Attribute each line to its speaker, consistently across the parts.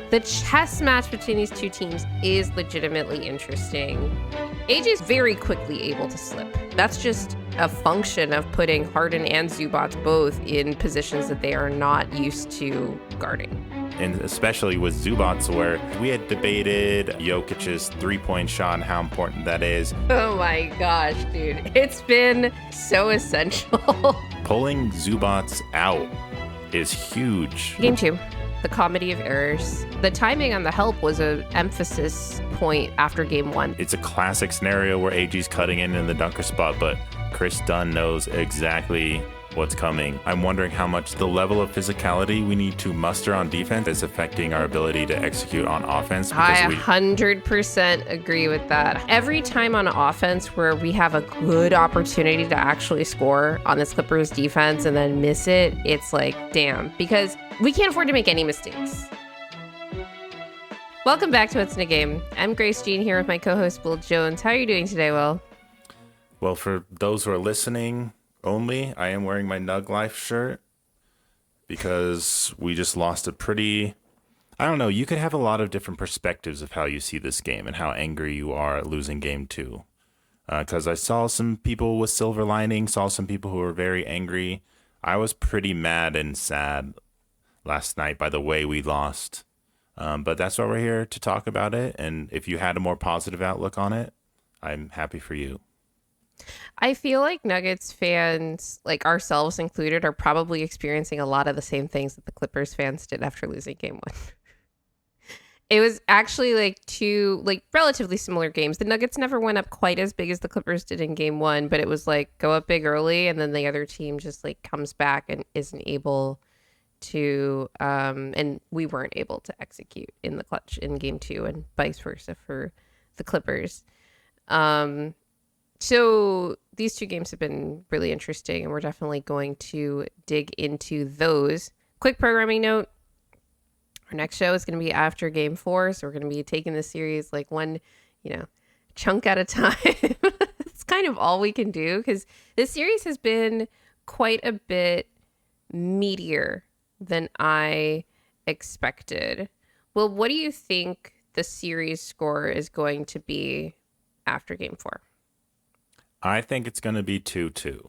Speaker 1: The chess match between these two teams is legitimately interesting. AJ's very quickly able to slip. That's just a function of putting Harden and Zubac both in positions that they are not used to guarding.
Speaker 2: And especially with Zubac, where we had debated Jokic's three-point shot and how important that is.
Speaker 1: Oh my gosh, dude. It's been so essential.
Speaker 2: Pulling Zubac out is huge.
Speaker 1: Game 2, the comedy of errors. The timing on the help was an emphasis point after game 1.
Speaker 2: It's a classic scenario where AG's cutting in the dunker spot, but Chris Dunn knows exactly what's coming. I'm wondering how much the level of physicality we need to muster on defense is affecting our ability to execute on offense.
Speaker 1: I 100% agree with that. Every time on offense where we have a good opportunity to actually score on this Clippers defense and then miss it, it's like, damn, because we can't afford to make any mistakes. Welcome back to What's in a Game. I'm Grace Jean here with my co-host Will Jones. How are you doing today, Will?
Speaker 2: Well, for those who are listening only, I am wearing my Nug Life shirt because we just lost a pretty... I don't know, you could have a lot of different perspectives of how you see this game and how angry you are at losing game 2. Because I saw some people with silver lining, saw some people who were very angry. I was pretty mad and sad last night by the way we lost. But that's why we're here to talk about it. And if you had a more positive outlook on it, I'm happy for you.
Speaker 1: I feel like Nuggets fans, like ourselves included, are probably experiencing a lot of the same things that the Clippers fans did after losing game 1. It was actually like two relatively similar games. The Nuggets never went up quite as big as the Clippers did in game 1, but it was like go up big early and then the other team just like comes back and isn't able to and we weren't able to execute in the clutch in game 2 and vice versa for the Clippers. So these two games have been really interesting, and we're definitely going to dig into those. Quick programming note. Our next show is going to be after game 4, so we're going to be taking this series like one, chunk at a time. It's kind of all we can do because this series has been quite a bit meatier than I expected. Well, what do you think the series score is going to be after game 4?
Speaker 2: I think it's going to be 2-2.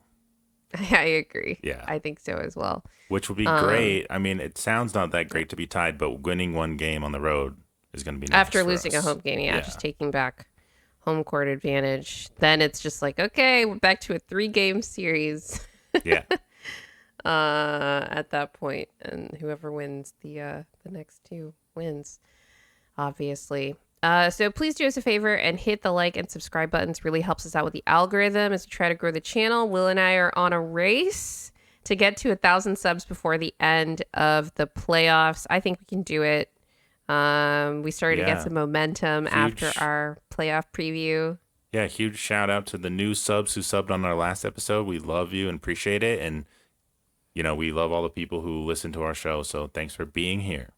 Speaker 1: I agree.
Speaker 2: Yeah.
Speaker 1: I think so as well.
Speaker 2: Which would be great. I mean, it sounds not that great to be tied, but winning one game on the road is going to be nice
Speaker 1: after
Speaker 2: for
Speaker 1: losing
Speaker 2: us.
Speaker 1: A home game, just taking back home court advantage. Then it's just like, okay, we're back to a 3-game series.
Speaker 2: Yeah.
Speaker 1: At that point, and whoever wins the next 2 wins, obviously. So please do us a favor and hit the like and subscribe buttons. Really helps us out with the algorithm as we try to grow the channel. Will and I are on a race to get to 1,000 subs before the end of the playoffs. I think we can do it. We started to get some momentum after our playoff preview.
Speaker 2: Yeah, huge shout out to the new subs who subbed on our last episode. We love you and appreciate it. And, we love all the people who listen to our show. So thanks for being here.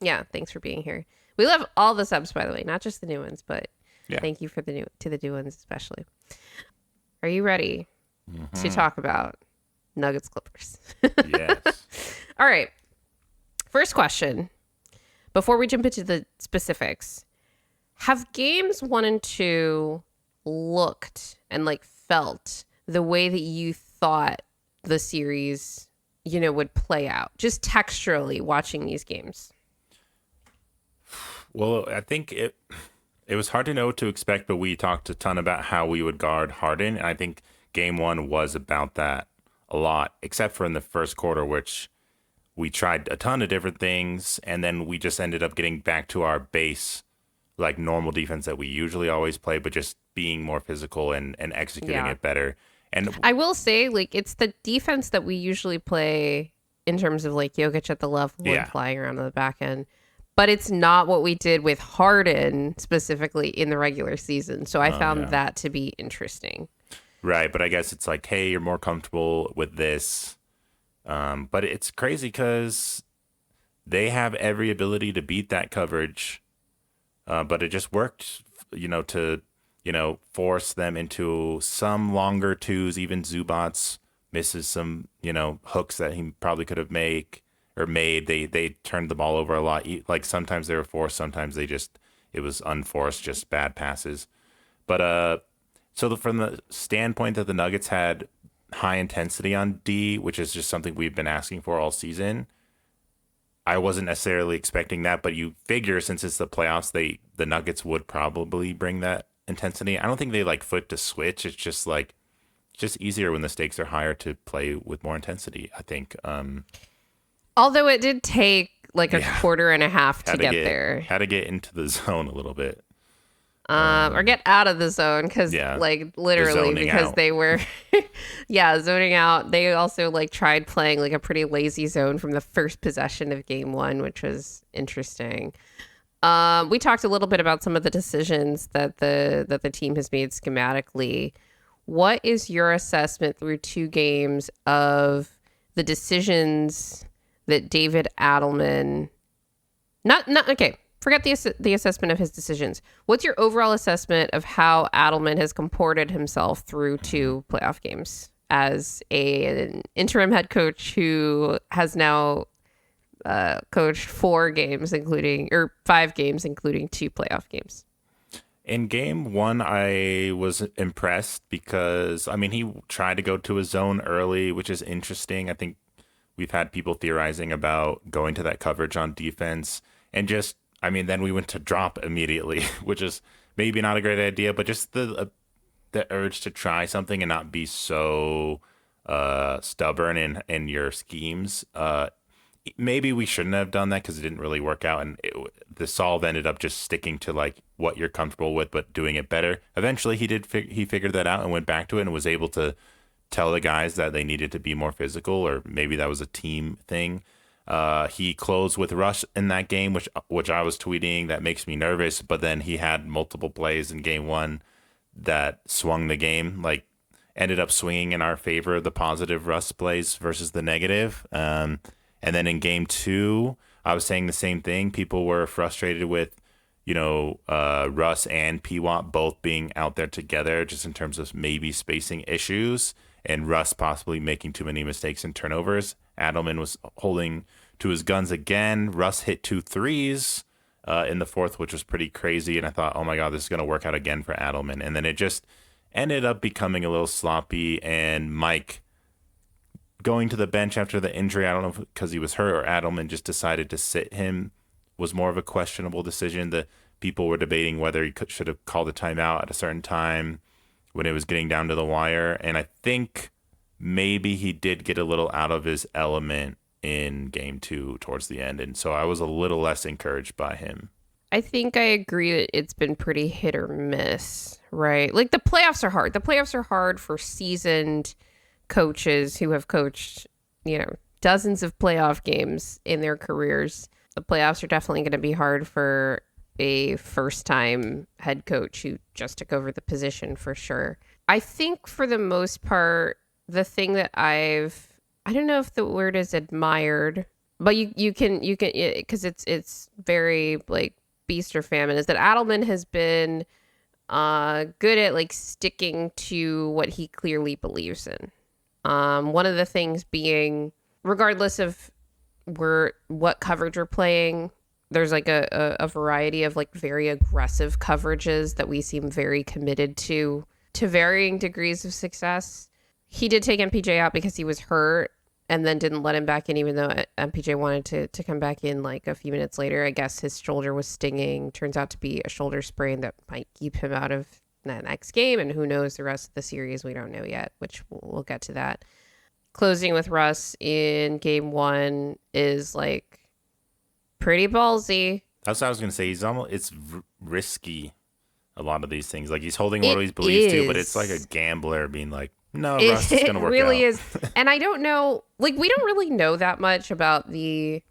Speaker 1: Yeah, thanks for being here. We love all the subs, by the way, not just the new ones, but thank you for the new ones especially. Are you ready to talk about Nuggets Clippers?
Speaker 2: Yes.
Speaker 1: All right. First question. Before we jump into the specifics, have games 1 and 2 looked and felt the way that you thought the series, would play out, just texturally watching these games?
Speaker 2: Well, I think it was hard to know what to expect, but we talked a ton about how we would guard Harden. And I think game 1 was about that a lot, except for in the first quarter, which we tried a ton of different things. And then we just ended up getting back to our base, normal defense that we usually always play, but just being more physical and executing it better. And
Speaker 1: I will say, it's the defense that we usually play in terms of Jokic at the level and flying around on the back end. But it's not what we did with Harden specifically in the regular season. So I found that to be interesting.
Speaker 2: Right. But I guess it's hey, you're more comfortable with this. But it's crazy because they have every ability to beat that coverage. But it just worked, to, force them into some longer twos. Even Zubac misses some, hooks that he probably could have made. or made. They turned the ball over a lot. Like sometimes they were forced, sometimes it was unforced, just bad passes. But from the standpoint that the Nuggets had high intensity on D, which is just something we've been asking for all season, I wasn't necessarily expecting that. But you figure since it's the playoffs, the Nuggets would probably bring that intensity. I don't think they like flip to switch. It's just like just easier when the stakes are higher to play with more intensity, I think.
Speaker 1: Although it did take like a quarter and a half to get there.
Speaker 2: Had to get into the zone a little bit.
Speaker 1: Or get out of the zone because like literally because they were zoning out. They also like tried playing like a pretty lazy zone from the first possession of game one, which was interesting. We talked a little bit about some of the decisions that the team has made schematically. What is your assessment through 2 games of the decisions that David Adelman forget the assessment of his decisions. What's your overall assessment of how Adelman has comported himself through 2 playoff games as an interim head coach who has now coached 5 games, including 2 playoff games?
Speaker 2: In game 1, I was impressed because, I mean, he tried to go to a zone early, which is interesting. I think we've had people theorizing about going to that coverage on defense and just, I mean, then we went to drop immediately, which is maybe not a great idea, but just the urge to try something and not be so stubborn in your schemes. Maybe we shouldn't have done that because it didn't really work out, and the solve ended up just sticking to like what you're comfortable with, but doing it better. Eventually, he figured that out and went back to it and was able to tell the guys that they needed to be more physical, or maybe that was a team thing. He closed with Russ in that game, which I was tweeting. That makes me nervous. But then he had multiple plays in game 1 that swung the game, like ended up swinging in our favor, the positive Russ plays versus the negative. And then in game 2, I was saying the same thing. People were frustrated with, Russ and P-Wop both being out there together, just in terms of maybe spacing issues, and Russ possibly making too many mistakes and turnovers. Adelman was holding to his guns again. Russ hit 2 threes in the 4th, which was pretty crazy. And I thought, oh my God, this is going to work out again for Adelman. And then it just ended up becoming a little sloppy. And Mike going to the bench after the injury, I don't know if because he was hurt or Adelman just decided to sit him, was more of a questionable decision. The people were debating whether he should have called a timeout at a certain time when it was getting down to the wire. And I think maybe he did get a little out of his element in game 2 towards the end. And so I was a little less encouraged by him.
Speaker 1: I think I agree that it's been pretty hit or miss, right? Like the playoffs are hard. The playoffs are hard for seasoned coaches who have coached, dozens of playoff games in their careers. The playoffs are definitely going to be hard for a first-time head coach who just took over the position for sure. I think for the most part, the thing that I don't know if the word is admired, but you can because it's very like beast or famine, is that Adelman has been good at like sticking to what he clearly believes in. One of the things being, regardless of what coverage we're playing, there's like a variety of like very aggressive coverages that we seem very committed to varying degrees of success. He did take MPJ out because he was hurt and then didn't let him back in, even though MPJ wanted to come back in like a few minutes later. I guess his shoulder was stinging. Turns out to be a shoulder sprain that might keep him out of the next game. And who knows the rest of the series? We don't know yet, which we'll get to that. Closing with Russ in game 1 is like pretty ballsy.
Speaker 2: That's what I was going to say. It's risky, a lot of these things. Like he's holding what he believes to, but it's like a gambler being like, no, Russ is going to work out. It really is.
Speaker 1: And I don't know, like we don't really know that much about the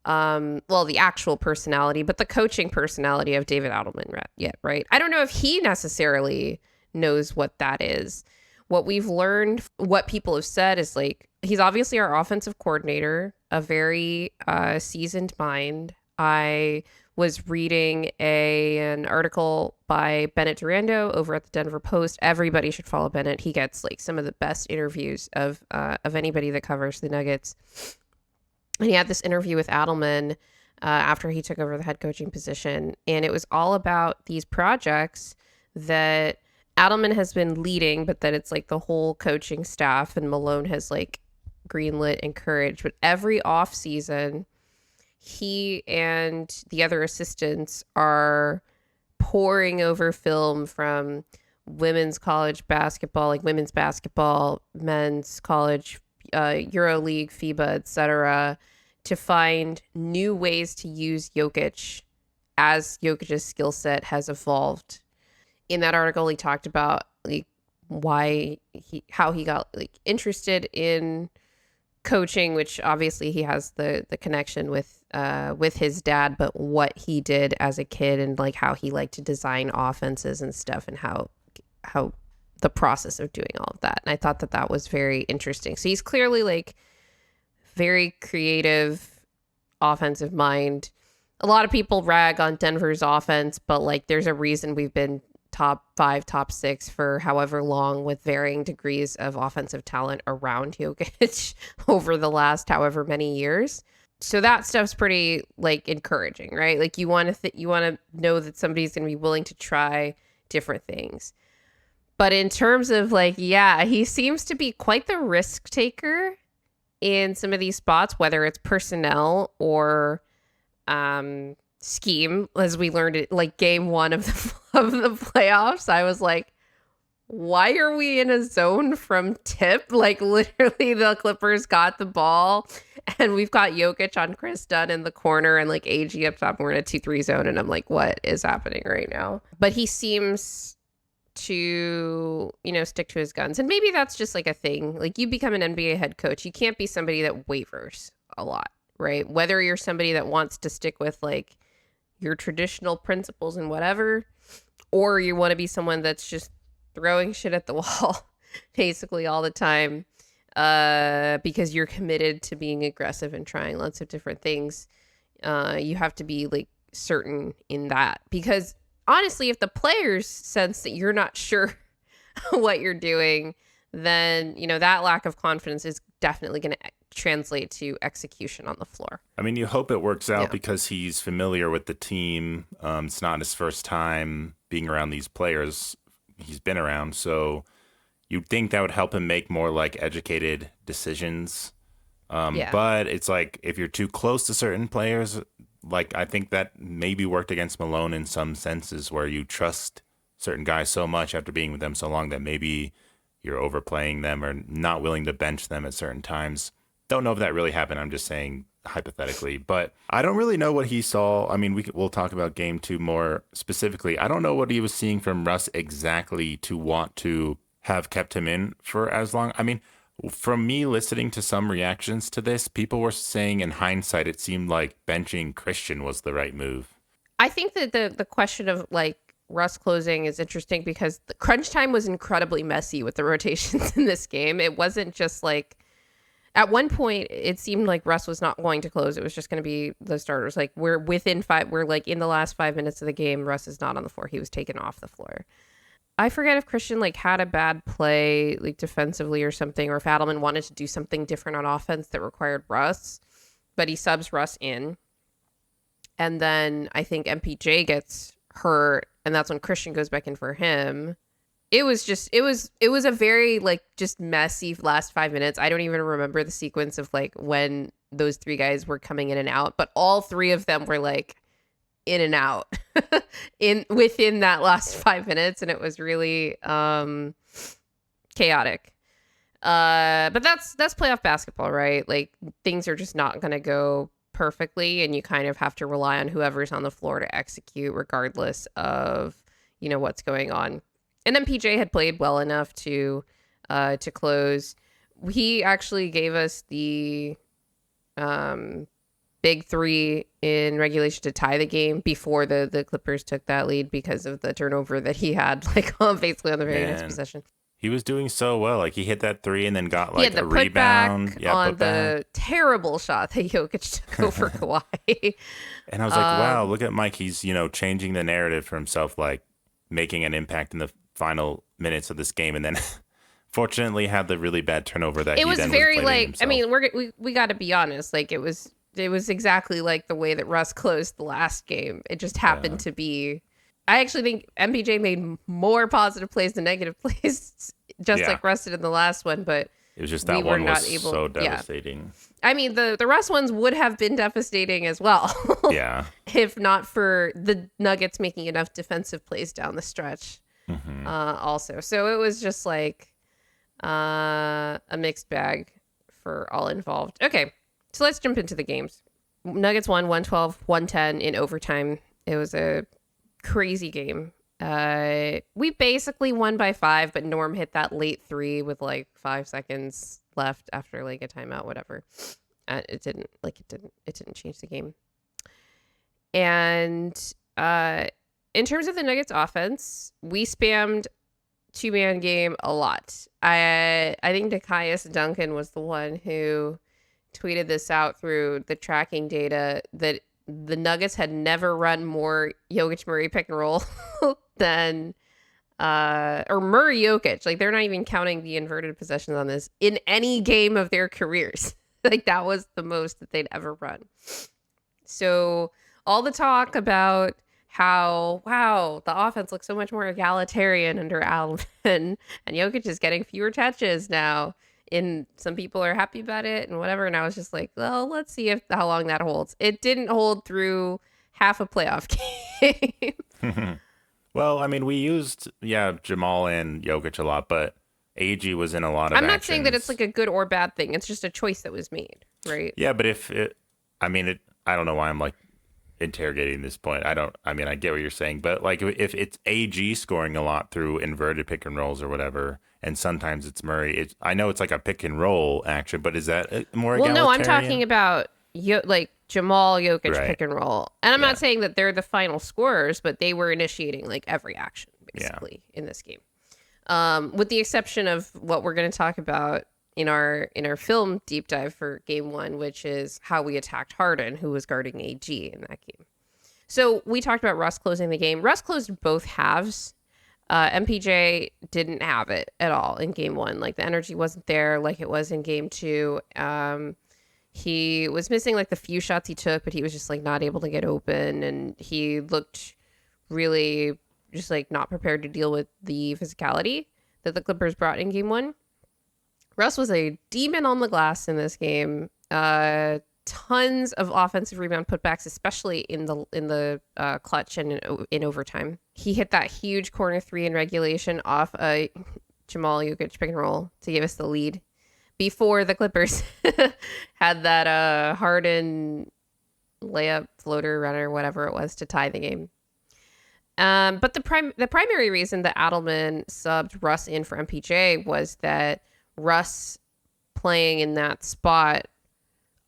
Speaker 1: actual personality, but the coaching personality of David Adelman yet, right? I don't know if he necessarily knows what that is. What we've learned, what people have said is like, he's obviously our offensive coordinator, a very seasoned mind. I was reading an article by Bennett Durando over at the Denver Post. Everybody should follow Bennett. He gets like some of the best interviews of anybody that covers the Nuggets. And he had this interview with Adelman after he took over the head coaching position. And it was all about these projects that Adelman has been leading, but that it's like the whole coaching staff and Malone has like greenlit, encouraged. But every off season, he and the other assistants are poring over film from women's college basketball, like women's basketball, men's college, EuroLeague, FIBA, etc., to find new ways to use Jokic as Jokic's skill set has evolved. In that article, he talked about like how he got like interested in coaching, which obviously he has the connection with his dad, but what he did as a kid and like how he liked to design offenses and stuff, and how the process of doing all of that. And I thought that was very interesting. So he's clearly like very creative, offensive mind. A lot of people rag on Denver's offense, but like there's a reason we've been top 5, top 6 for however long, with varying degrees of offensive talent around Jokic over the last however many years. So that stuff's pretty like encouraging, right? Like you want to know that somebody's going to be willing to try different things. But in terms of like, yeah, he seems to be quite the risk taker in some of these spots, whether it's personnel or scheme, as we learned it like game 1 of the playoffs. I was like, why are we in a zone from tip? Like literally the Clippers got the ball and we've got Jokic on Chris Dunn in the corner and like AG up top. We're in a 2-3 zone and I'm like, what is happening right now? But he seems to, stick to his guns. And maybe that's just like a thing. Like you become an NBA head coach, you can't be somebody that wavers a lot, right? Whether you're somebody that wants to stick with like your traditional principles and whatever, or you want to be someone that's just throwing shit at the wall basically all the time because you're committed to being aggressive and trying lots of different things. You have to be like certain in that, because honestly, if the players sense that you're not sure what you're doing, then, that lack of confidence is definitely going to translate to execution on the floor.
Speaker 2: I mean, you hope it works out because he's familiar with the team. It's not his first time being around these players he's been around. So you'd think that would help him make more like educated decisions. But it's like if you're too close to certain players, like I think that maybe worked against Malone in some senses, where you trust certain guys so much after being with them so long that maybe you're overplaying them or not willing to bench them at certain times. Don't know if that really happened. I'm just saying hypothetically, but I don't really know what he saw. I mean, we'll talk about game 2 more specifically. I don't know what he was seeing from Russ exactly to want to have kept him in for as long. I mean, from me listening to some reactions to this, people were saying in hindsight, it seemed like benching Christian was the right move.
Speaker 1: I think that the question of like Russ closing is interesting because the crunch time was incredibly messy with the rotations in this game. It wasn't just like, at one point it seemed like Russ was not going to close. It was just going to be the starters. Like we're like in the last 5 minutes of the game, Russ is not on the floor. He was taken off the floor. I forget if Christian like had a bad play like defensively or something, or if Adelman wanted to do something different on offense that required Russ, but he subs Russ in. And then I think MPJ gets hurt, and that's when Christian goes back in for him. It was a very like just messy last 5 minutes. I don't even remember the sequence of like when those 3 guys were coming in and out, but all 3 of them were like in and out within that last 5 minutes, and it was really chaotic. But that's playoff basketball, right? Like things are just not going to go perfectly, and you kind of have to rely on whoever's on the floor to execute regardless of what's going on. And then PJ had played well enough to close. He actually gave us the big 3 in regulation to tie the game before the Clippers took that lead because of the turnover that he had basically on the very next possession.
Speaker 2: He was doing so well. Like he hit that 3 and then got like a rebound.
Speaker 1: On the terrible shot that Jokic took over Kawhi.
Speaker 2: And I was like, wow, look at Mike. He's, changing the narrative for himself, like making an impact in the final minutes of this game. And then fortunately had the really bad turnover that
Speaker 1: It
Speaker 2: he
Speaker 1: was
Speaker 2: then
Speaker 1: very
Speaker 2: was blaming
Speaker 1: like, I
Speaker 2: himself.
Speaker 1: mean, we got to be honest. Like it was exactly like the way that Russ closed the last game. It just happened to be. I actually think MPJ made more positive plays than negative plays, just
Speaker 2: Yeah.
Speaker 1: like Russ did in the last one. But
Speaker 2: It was just
Speaker 1: we
Speaker 2: that
Speaker 1: were
Speaker 2: one was
Speaker 1: not able.
Speaker 2: so
Speaker 1: Yeah,
Speaker 2: devastating.
Speaker 1: I mean the Russ ones would have been devastating as well.
Speaker 2: Yeah.
Speaker 1: If not for the Nuggets making enough defensive plays down the stretch.
Speaker 2: Hmm.
Speaker 1: Also, so it was just like a mixed bag for all involved. Okay, so let's jump into the games. Nuggets won 112-110 in overtime. It was a crazy game. We basically won by 5, but Norm hit that late 3 with like 5 seconds left after like a timeout, whatever. It didn't change the game. And in terms of the Nuggets offense, we spammed 2-man game a lot. I think Nekias Duncan was the one who tweeted this out through the tracking data that the Nuggets had never run more Jokic Murray pick and roll than or Murray Jokic. Like they're not even counting the inverted possessions on this in any game of their careers. Like that was the most that they'd ever run. So all the talk about how, wow, the offense looks so much more egalitarian under Adelman, and Jokic is getting fewer touches now. And some people are happy about it and whatever. And I was just like, well, let's see how long that holds. It didn't hold through half a playoff game.
Speaker 2: Well, I mean, we used, Jamal and Jokic a lot, but AG was in a lot of
Speaker 1: I'm not saying that it's
Speaker 2: actions.
Speaker 1: like a good or bad thing. It's just a choice that was made, right?
Speaker 2: Yeah, but I don't know why I'm like interrogating this point. I mean, I get what you're saying, but like if it's AG scoring a lot through inverted pick and rolls or whatever, and sometimes it's Murray, I know it's like a pick and roll action, but is that more
Speaker 1: Well, no, I'm
Speaker 2: egalitarian?
Speaker 1: talking about like Jamal Jokic
Speaker 2: Right.
Speaker 1: pick and roll. And I'm
Speaker 2: Yeah.
Speaker 1: not saying that they're the final scorers, but they were initiating like every action
Speaker 2: Yeah.
Speaker 1: basically in this game. With the exception of what we're going to talk about in our film deep dive for game 1, which is how we attacked Harden, who was guarding AG in that game. So we talked about Russ closing the game. Russ closed both halves. MPJ didn't have it at all in game 1. Like the energy wasn't there like it was in game 2. He was missing like the few shots he took, but he was just like not able to get open, and he looked really just like not prepared to deal with the physicality that the Clippers brought in game 1. Russ was a demon on the glass in this game. Tons of offensive rebound putbacks, especially in the clutch and in overtime. He hit that huge corner 3 in regulation off a Jamal Jokic pick and roll to give us the lead before the Clippers had that Harden layup, floater, runner, whatever it was to tie the game. But the primary reason that Adelman subbed Russ in for MPJ was that Russ playing in that spot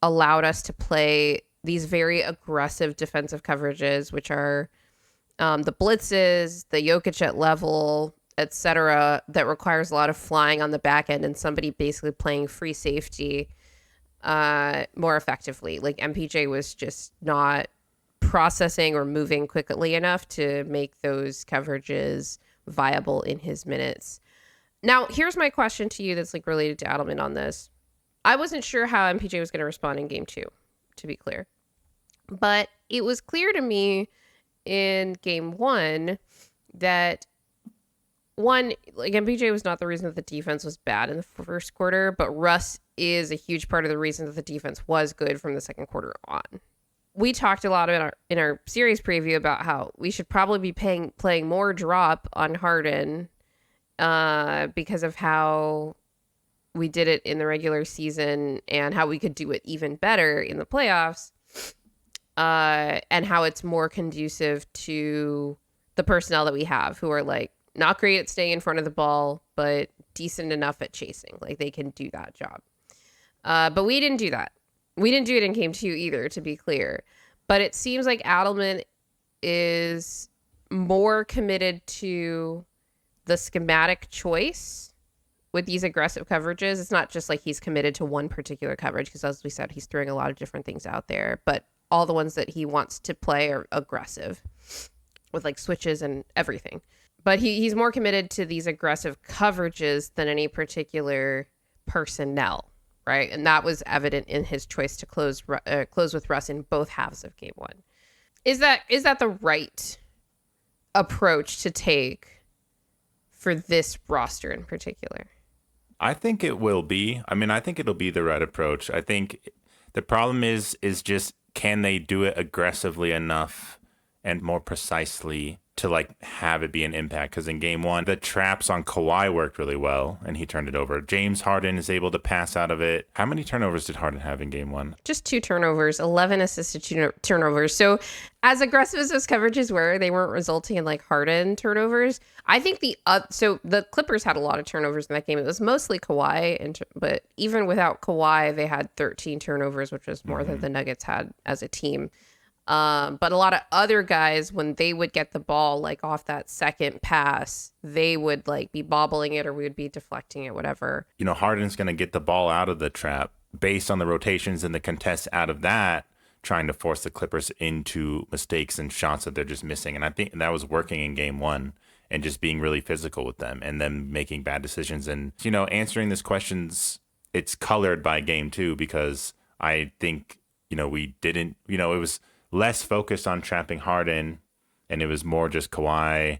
Speaker 1: allowed us to play these very aggressive defensive coverages, which are the blitzes, the Jokic at level, etc., that requires a lot of flying on the back end and somebody basically playing free safety more effectively. Like MPJ was just not processing or moving quickly enough to make those coverages viable in his minutes. Now, here's my question to you that's like related to Adelman on this. I wasn't sure how MPJ was going to respond in game 2, to be clear. But it was clear to me in game 1 that one, like MPJ was not the reason that the defense was bad in the first quarter, but Russ is a huge part of the reason that the defense was good from the second quarter on. We talked a lot in our series preview about how we should probably be playing more drop on Harden because of how we did it in the regular season and how we could do it even better in the playoffs, and how it's more conducive to the personnel that we have, who are like not great at staying in front of the ball, but decent enough at chasing. Like they can do that job. But we didn't do that. We didn't do it in game 2 either, to be clear. But it seems like Adelman is more committed to the schematic choice with these aggressive coverages. It's not just like he's committed to one particular coverage, because as we said, he's throwing a lot of different things out there, but all the ones that he wants to play are aggressive with like switches and everything. but he's more committed to these aggressive coverages than any particular personnel, right? And that was evident in his choice to close with Russ in both halves of game one. Is that the right approach to take for this roster in particular?
Speaker 2: I think it will be. I mean, I think it'll be the right approach. I think the problem is just, can they do it aggressively enough and more precisely to like have it be an impact? Because in game one, the traps on Kawhi worked really well and he turned it over. James Harden is able to pass out of it. How many turnovers did Harden have in game one?
Speaker 1: Just 2 turnovers, 11 assisted turnovers. So as aggressive as those coverages were, they weren't resulting in like Harden turnovers. I think the Clippers had a lot of turnovers in that game. It was mostly Kawhi, but even without Kawhi, they had 13 turnovers, which was more than the Nuggets had as a team. But a lot of other guys, when they would get the ball like off that second pass, they would like be bobbling it or we would be deflecting it, whatever.
Speaker 2: You know, Harden's going to get the ball out of the trap based on the rotations and the contests out of that, trying to force the Clippers into mistakes and shots that they're just missing. And I think that was working in game one, and just being really physical with them and them making bad decisions. And, you know, answering these questions, it's colored by game two, because I think, you know, we didn't, you know, it was less focused on trapping Harden, and it was more just Kawhi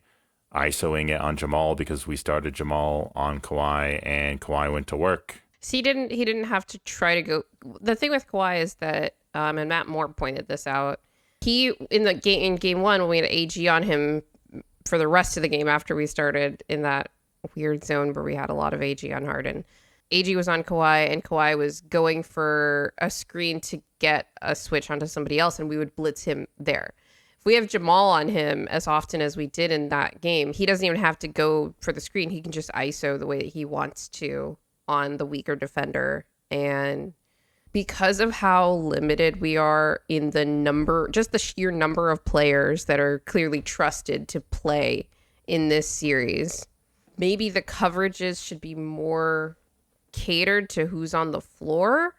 Speaker 2: ISOing it on Jamal, because we started Jamal on Kawhi and Kawhi went to work.
Speaker 1: So he didn't have to try to go. The thing with Kawhi is that, and Matt Moore pointed this out, he in game one, when we had AG on him for the rest of the game after we started in that weird zone where we had a lot of AG on Harden, AG was on Kawhi, and Kawhi was going for a screen to get a switch onto somebody else, and we would blitz him there. If we have Jamal on him as often as we did in that game, he doesn't even have to go for the screen. He can just ISO the way that he wants to on the weaker defender. And because of how limited we are in the number, just the sheer number of players that are clearly trusted to play in this series, maybe the coverages should be more catered to who's on the floor.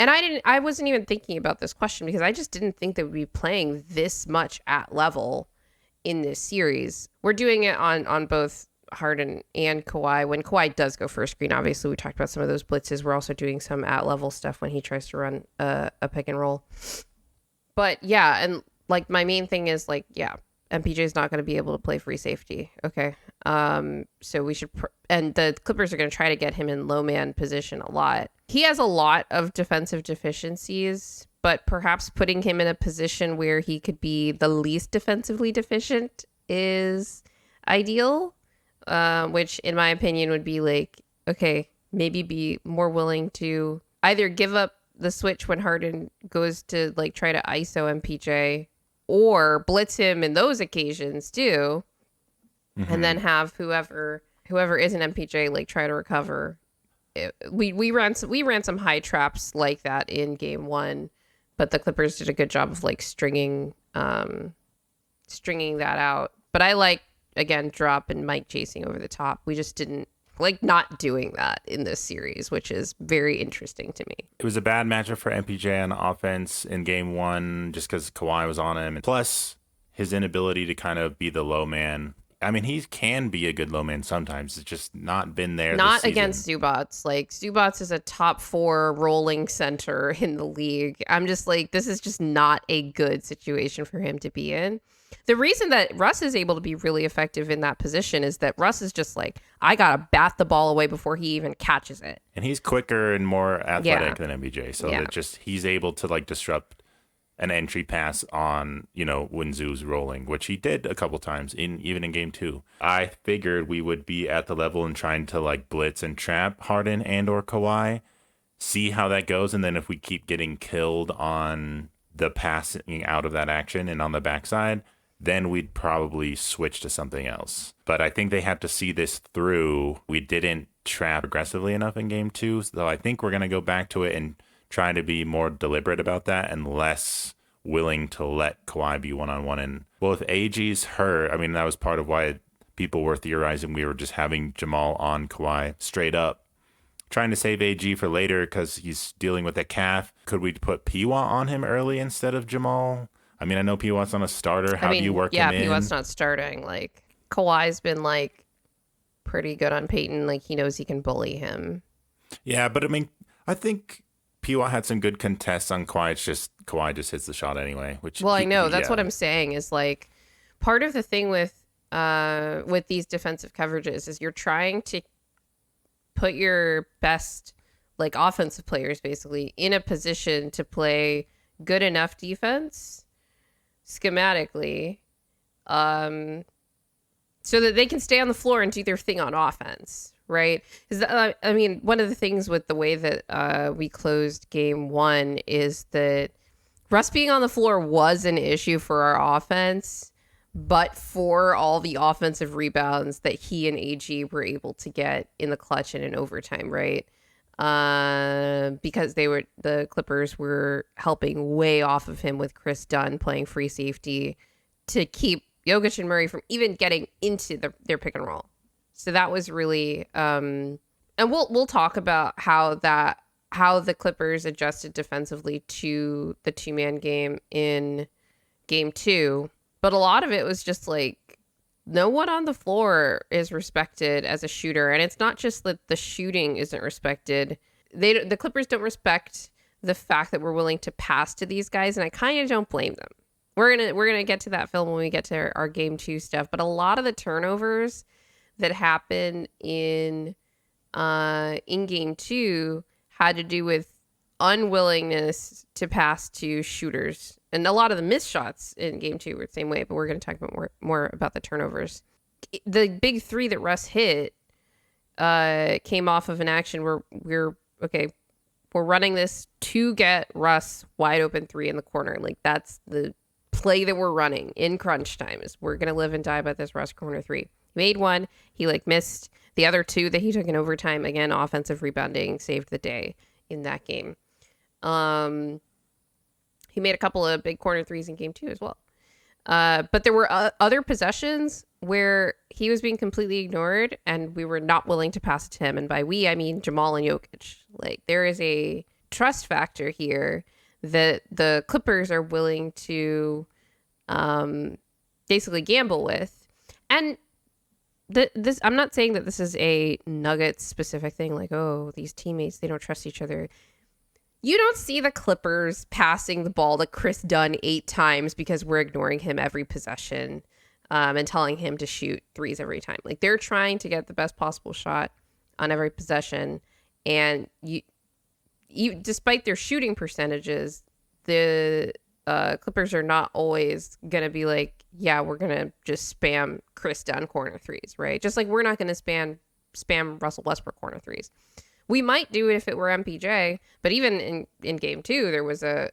Speaker 1: And I wasn't even thinking about this question because I just didn't think that we'd be playing this much at level in this series. We're doing it on both Harden and Kawhi. When Kawhi does go for a screen, obviously we talked about some of those blitzes. We're also doing some at level stuff when he tries to run a pick and roll. But yeah, and like my main thing is like, yeah, MPJ is not going to be able to play free safety. Okay. So we should, and the Clippers are going to try to get him in low man position a lot. He has a lot of defensive deficiencies, but perhaps putting him in a position where he could be the least defensively deficient is ideal, which in my opinion would be like, okay, maybe be more willing to either give up the switch when Harden goes to like try to ISO MPJ, or blitz him in those occasions too, and then have whoever isn't MPJ like try to recover. We ran some high traps like that in game one, but the Clippers did a good job of like stringing that out. But I like, again, drop and Mike chasing over the top. We just didn't like not doing that in this series, which is very interesting to me.
Speaker 2: It was a bad matchup for MPJ on offense in game one, just because Kawhi was on him. Plus, his inability to kind of be the low man. I mean, he can be a good low man sometimes. It's just not been there
Speaker 1: Not
Speaker 2: this season.
Speaker 1: Against Zubac. Like, Zubac is a top 4 rolling center in the league. I'm just like, this is just not a good situation for him to be in. The reason that Russ is able to be really effective in that position is that Russ is just like, I got to bat the ball away before he even catches it.
Speaker 2: And he's quicker and more athletic than MPJ. So that just, he's able to like disrupt an entry pass on, you know, when Zu's rolling, which he did a couple times even in game two. I figured we would be at the level and trying to like blitz and trap Harden and or Kawhi, see how that goes. And then if we keep getting killed on the passing out of that action and on the backside, then we'd probably switch to something else. But I think they have to see this through. We didn't trap aggressively enough in game two, so I think we're going to go back to it and try to be more deliberate about that and less willing to let Kawhi be one-on-one. And well, if AG's hurt, I mean, that was part of why people were theorizing we were just having Jamal on Kawhi straight up, trying to save AG for later because he's dealing with a calf. Could we put Piwa on him early instead of Jamal? I mean, I know Piwa's on a starter. How do you work him in?
Speaker 1: Yeah, Piwa's not starting. Like, Kawhi's been like pretty good on Peyton. Like he knows he can bully him.
Speaker 2: Yeah, but I mean, I think PY had some good contests on Kawhi. It's just Kawhi just hits the shot anyway, which
Speaker 1: Well, I know that's what
Speaker 2: yeah.
Speaker 1: I'm saying is like part of the thing with these defensive coverages is you're trying to put your best like offensive players basically in a position to play good enough defense schematically so that they can stay on the floor and do their thing on offense, right? Because I mean, one of the things with the way that we closed game one is that Russ being on the floor was an issue for our offense, but for all the offensive rebounds that he and AG were able to get in the clutch and in overtime, right? Because the Clippers were helping way off of him with Chris Dunn playing free safety to keep Jokic and Murray from even getting into their pick and roll. So that was really, and we'll talk about how the Clippers adjusted defensively to the 2-man game in game 2. But a lot of it was just like no one on the floor is respected as a shooter. And it's not just that the shooting isn't respected. The Clippers don't respect the fact that we're willing to pass to these guys. And I kind of don't blame them. We're gonna get to that film when we get to our game 2 stuff. But a lot of the turnovers that happen in game 2 had to do with unwillingness to pass to shooters. And a lot of the missed shots in game 2 were the same way, but we're going to talk about more about the turnovers. The big 3 that Russ hit came off of an action where we're running this to get Russ wide open 3 in the corner. Like that's the play that we're running in crunch time is we're going to live and die by this Russ corner 3. He made one. He like missed the other 2 that he took in overtime. Again, offensive rebounding saved the day in that game. He made a couple of big corner 3s in game 2 as well. But there were other possessions where he was being completely ignored and we were not willing to pass it to him. And by we, I mean Jamal and Jokic. Like there is a trust factor here that the Clippers are willing to basically gamble with. And this, I'm not saying that this is a Nuggets specific thing. Like, oh, these teammates, they don't trust each other. You don't see the Clippers passing the ball to Chris Dunn 8 times because we're ignoring him every possession and telling him to shoot 3s every time. Like they're trying to get the best possible shot on every possession. And you despite their shooting percentages, the Clippers are not always going to be like, yeah, we're going to just spam Chris Dunn corner 3s, right? Just like we're not going to spam Russell Westbrook corner 3s. We might do it if it were MPJ, but even in game 2, there was a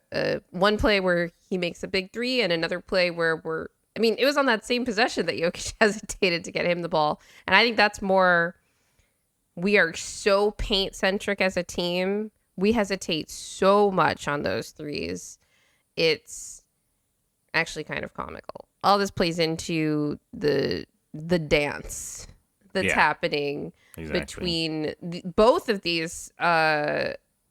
Speaker 1: one play where he makes a big 3 and another play where it was on that same possession that Jokic hesitated to get him the ball. And I think that's more, we are so paint centric as a team. We hesitate so much on those 3s. It's actually kind of comical. All this plays into the dance that's happening between both of these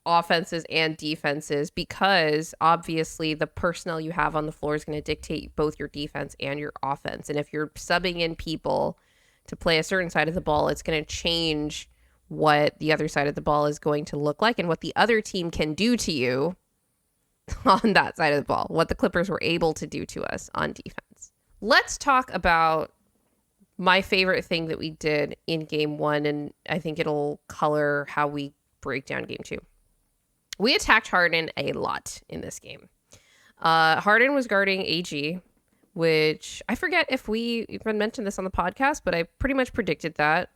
Speaker 1: offenses and defenses, because obviously the personnel you have on the floor is going to dictate both your defense and your offense. And if you're subbing in people to play a certain side of the ball, it's going to change what the other side of the ball is going to look like and what the other team can do to you on that side of the ball, what the Clippers were able to do to us on defense. Let's talk about my favorite thing that we did in game 1, and I think it'll color how we break down game 2. We attacked Harden a lot in this game. Harden was guarding AG, which I forget if we even mentioned this on the podcast, but I pretty much predicted that.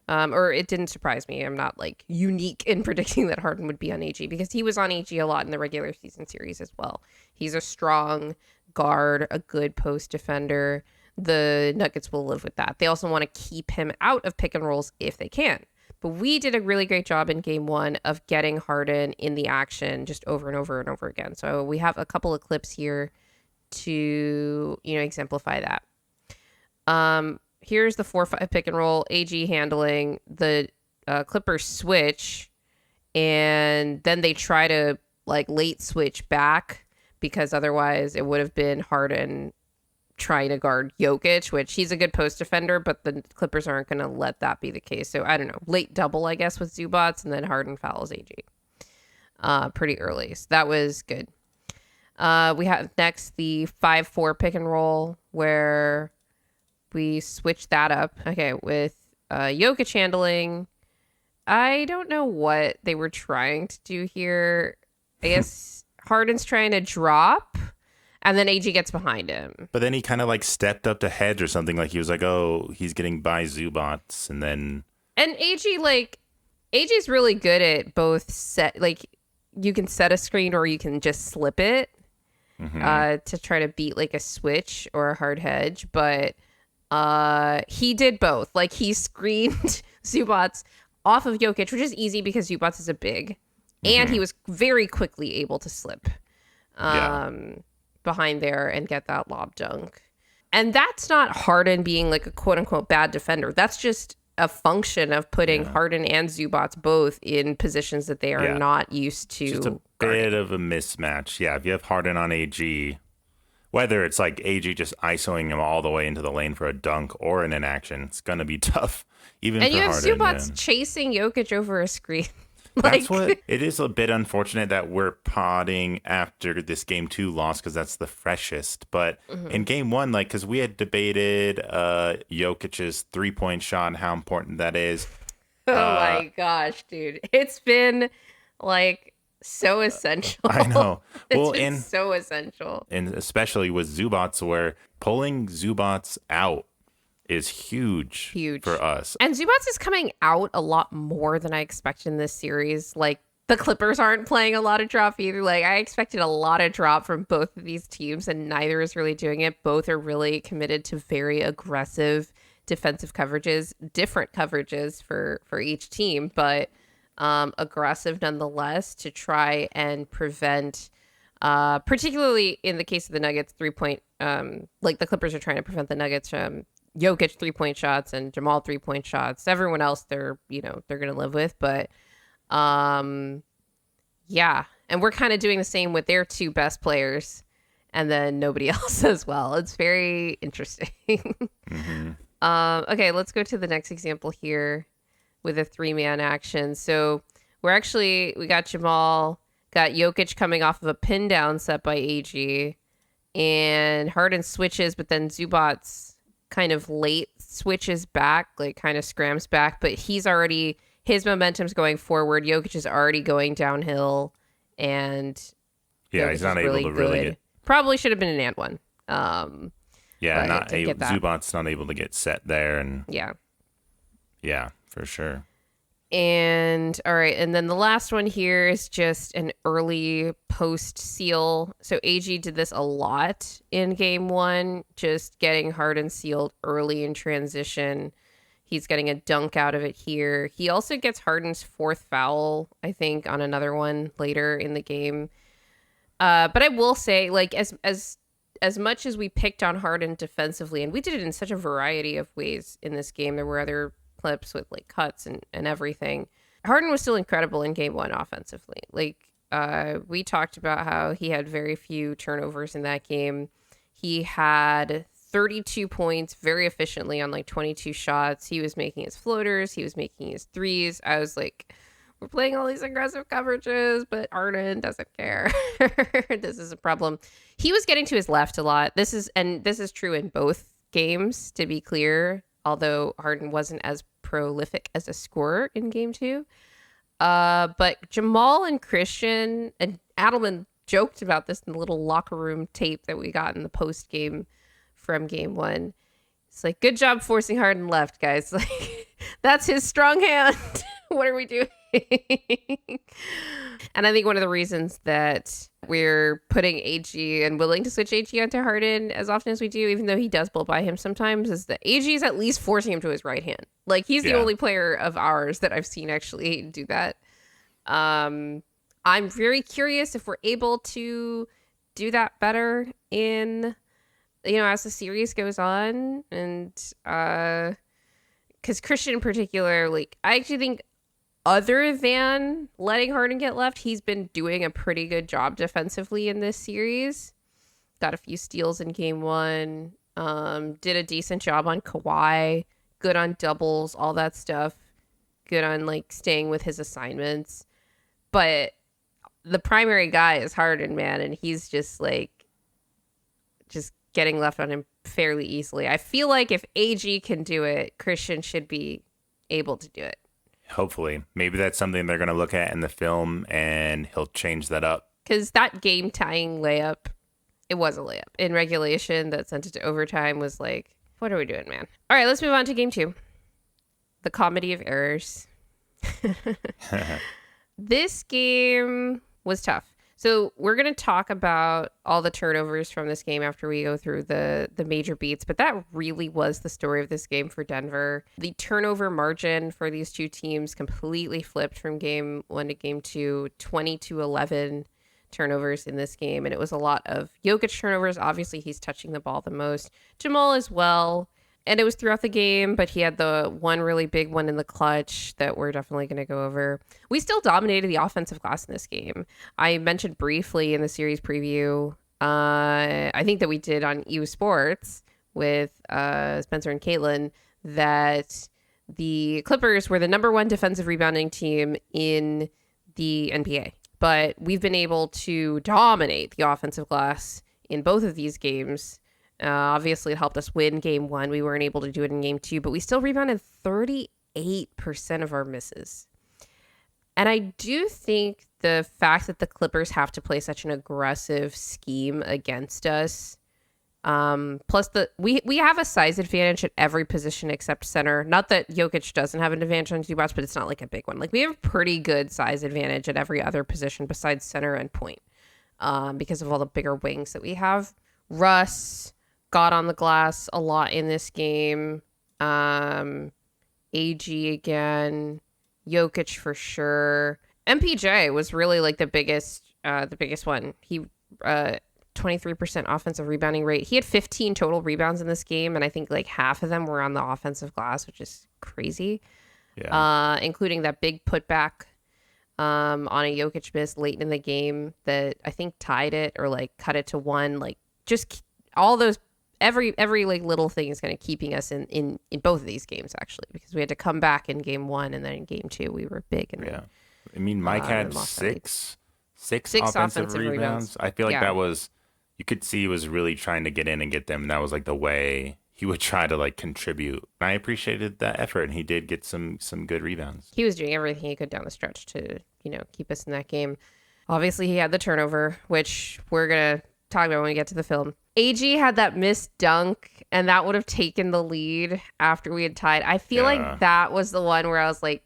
Speaker 1: Or it didn't surprise me. I'm not like unique in predicting that Harden would be on AG because he was on AG a lot in the regular season series as well. He's a strong guard, a good post defender. The Nuggets will live with that. They also want to keep him out of pick and rolls if they can. But we did a really great job in game 1 of getting Harden in the action just over and over and over again. So we have a couple of clips here to, exemplify that. Here's the 4-5 pick and roll, AG handling, the Clippers switch, and then they try to late switch back because otherwise it would have been Harden trying to guard Jokic, which he's a good post defender, but the Clippers aren't going to let that be the case. So I don't know, late double, I guess, with Zubac, and then Harden fouls AG pretty early. So that was good. We have next the 5-4 pick and roll where we switch that up. Okay, with Jokic handling. I don't know what they were trying to do here. I guess Harden's trying to drop, and then AG gets behind him.
Speaker 2: But then he kind of like stepped up to hedge or something. Like he was like, oh, he's getting by Zubac. And then.
Speaker 1: And AG's really good at both set. Like you can set a screen or you can just slip it to try to beat like a switch or a hard hedge. But he did both. Like he screened Zubac off of Jokic, which is easy because Zubac is a big, and he was very quickly able to slip behind there and get that lob dunk. And that's not Harden being like a quote unquote bad defender. That's just a function of putting Harden and Zubac both in positions that they are not used to.
Speaker 2: Just a bit of a mismatch. Yeah, if you have Harden on AG, whether it's like AG just isoing him all the way into the lane for a dunk or in an action, it's going to be tough. Even
Speaker 1: and
Speaker 2: for
Speaker 1: you have
Speaker 2: Harden,
Speaker 1: Zubac chasing Jokic over a screen.
Speaker 2: That's what it is. A bit unfortunate that we're podding after this game 2 loss because that's the freshest. But in game 1, like, because we had debated Jokic's 3-point shot and how important that is.
Speaker 1: Oh my gosh, dude. It's been like so essential.
Speaker 2: I know.
Speaker 1: It's been so essential.
Speaker 2: And especially with Zubac, where pulling Zubac out is huge for us.
Speaker 1: And Zubac is coming out a lot more than I expected in this series. Like the Clippers aren't playing a lot of drop either. Like I expected a lot of drop from both of these teams and neither is really doing it. Both are really committed to very aggressive defensive coverages, different coverages for each team, but aggressive nonetheless to try and prevent particularly in the case of the Nuggets 3-point like the Clippers are trying to prevent the Nuggets from Jokic 3-point shots and Jamal 3-point shots. Everyone else they're gonna live with, but yeah, and we're kind of doing the same with their 2 best players, and then nobody else as well. It's very interesting. Okay, let's go to the next example here with a 3-man action. So we got Jamal, got Jokic coming off of a pin down set by AG, and Harden switches, but then Zubac kind of late switches back, like kind of scrams back, but his momentum's going forward. Jokic is already going downhill, and
Speaker 2: he's not able to really get.
Speaker 1: Probably should have been an and one.
Speaker 2: Zubac's not able to get set there, and yeah, for sure.
Speaker 1: And all right, and then the last one here is just an early post seal. So AG did this a lot in game 1, just getting Harden sealed early in transition. He's getting a dunk out of it here. He also gets Harden's 4th foul, I think, on another one later in the game. But I will say, like, as much as we picked on Harden defensively, and we did it in such a variety of ways in this game, there were other clips with like cuts and everything. Harden was still incredible in game 1 offensively. Like we talked about how he had very few turnovers in that game. He had 32 points very efficiently on like 22 shots. He was making his floaters. He was making his threes. I was like, we're playing all these aggressive coverages, but Harden doesn't care. This is a problem. He was getting to his left a lot. This is true in both games, to be clear, although Harden wasn't as prolific as a scorer in game 2. But Jamal and Christian and Adelman joked about this in the little locker room tape that we got in the post game from game 1. It's like, good job forcing Harden left, guys. Like, that's his strong hand. What are we doing? And I think one of the reasons that we're putting AG and willing to switch AG onto Harden as often as we do, even though he does blow by him sometimes, is that AG is at least forcing him to his right hand. Like, he's the only player of ours that I've seen actually do that. I'm very curious if we're able to do that better in, as the series goes on. And because Christian in particular, like, I actually think other than letting Harden get left, he's been doing a pretty good job defensively in this series. Got a few steals in game 1. Did a decent job on Kawhi, good on doubles, all that stuff, good on like staying with his assignments. But the primary guy is Harden, man, and he's just getting left on him fairly easily. I feel like if AG can do it, Christian should be able to do it.
Speaker 2: Hopefully. Maybe that's something they're going to look at in the film and he'll change that up.
Speaker 1: Because that game tying layup, it was a layup. In regulation that sent it to overtime was like, what are we doing, man? All right, let's move on to game 2. The comedy of errors. This game was tough. So we're going to talk about all the turnovers from this game after we go through the major beats, but that really was the story of this game for Denver. The turnover margin for these two teams completely flipped from game 1 to game 2, 20-11 turnovers in this game, and it was a lot of Jokic turnovers. Obviously, he's touching the ball the most. Jamal as well. And it was throughout the game, but he had the one really big one in the clutch that we're definitely going to go over. We still dominated the offensive glass in this game. I mentioned briefly in the series preview, I think that we did on EU Sports with Spencer and Caitlin, that the Clippers were the number 1 defensive rebounding team in the NBA. But we've been able to dominate the offensive glass in both of these games. Obviously, it helped us win game 1. We weren't able to do it in game 2, but we still rebounded 38% of our misses. And I do think the fact that the Clippers have to play such an aggressive scheme against us, plus we have a size advantage at every position except center. Not that Jokic doesn't have an advantage on Zubac, but it's not like a big one. Like, we have a pretty good size advantage at every other position besides center and point, because of all the bigger wings that we have. Russ got on the glass a lot in this game. AG again, Jokic for sure. MPJ was really like the biggest one. He 23% offensive rebounding rate. He had 15 total rebounds in this game, and I think like half of them were on the offensive glass, which is crazy.
Speaker 2: Yeah.
Speaker 1: Including that big putback on a Jokic miss late in the game that I think tied it or like cut it to 1. Like, just all those. Every like little thing is kind of keeping us in both of these games, actually, because we had to come back in game 1, and then in game 2 we were big. And
Speaker 2: yeah, I mean, Mike had six offensive rebounds. I feel like that was, you could see he was really trying to get in and get them, and that was like the way he would try to like contribute. And I appreciated that effort, and he did get some good rebounds.
Speaker 1: He was doing everything he could down the stretch to keep us in that game. Obviously, he had the turnover, which we're gonna talk about when we get to the film. AG had that missed dunk, and that would have taken the lead after we had tied. I feel like that was the one where I was like,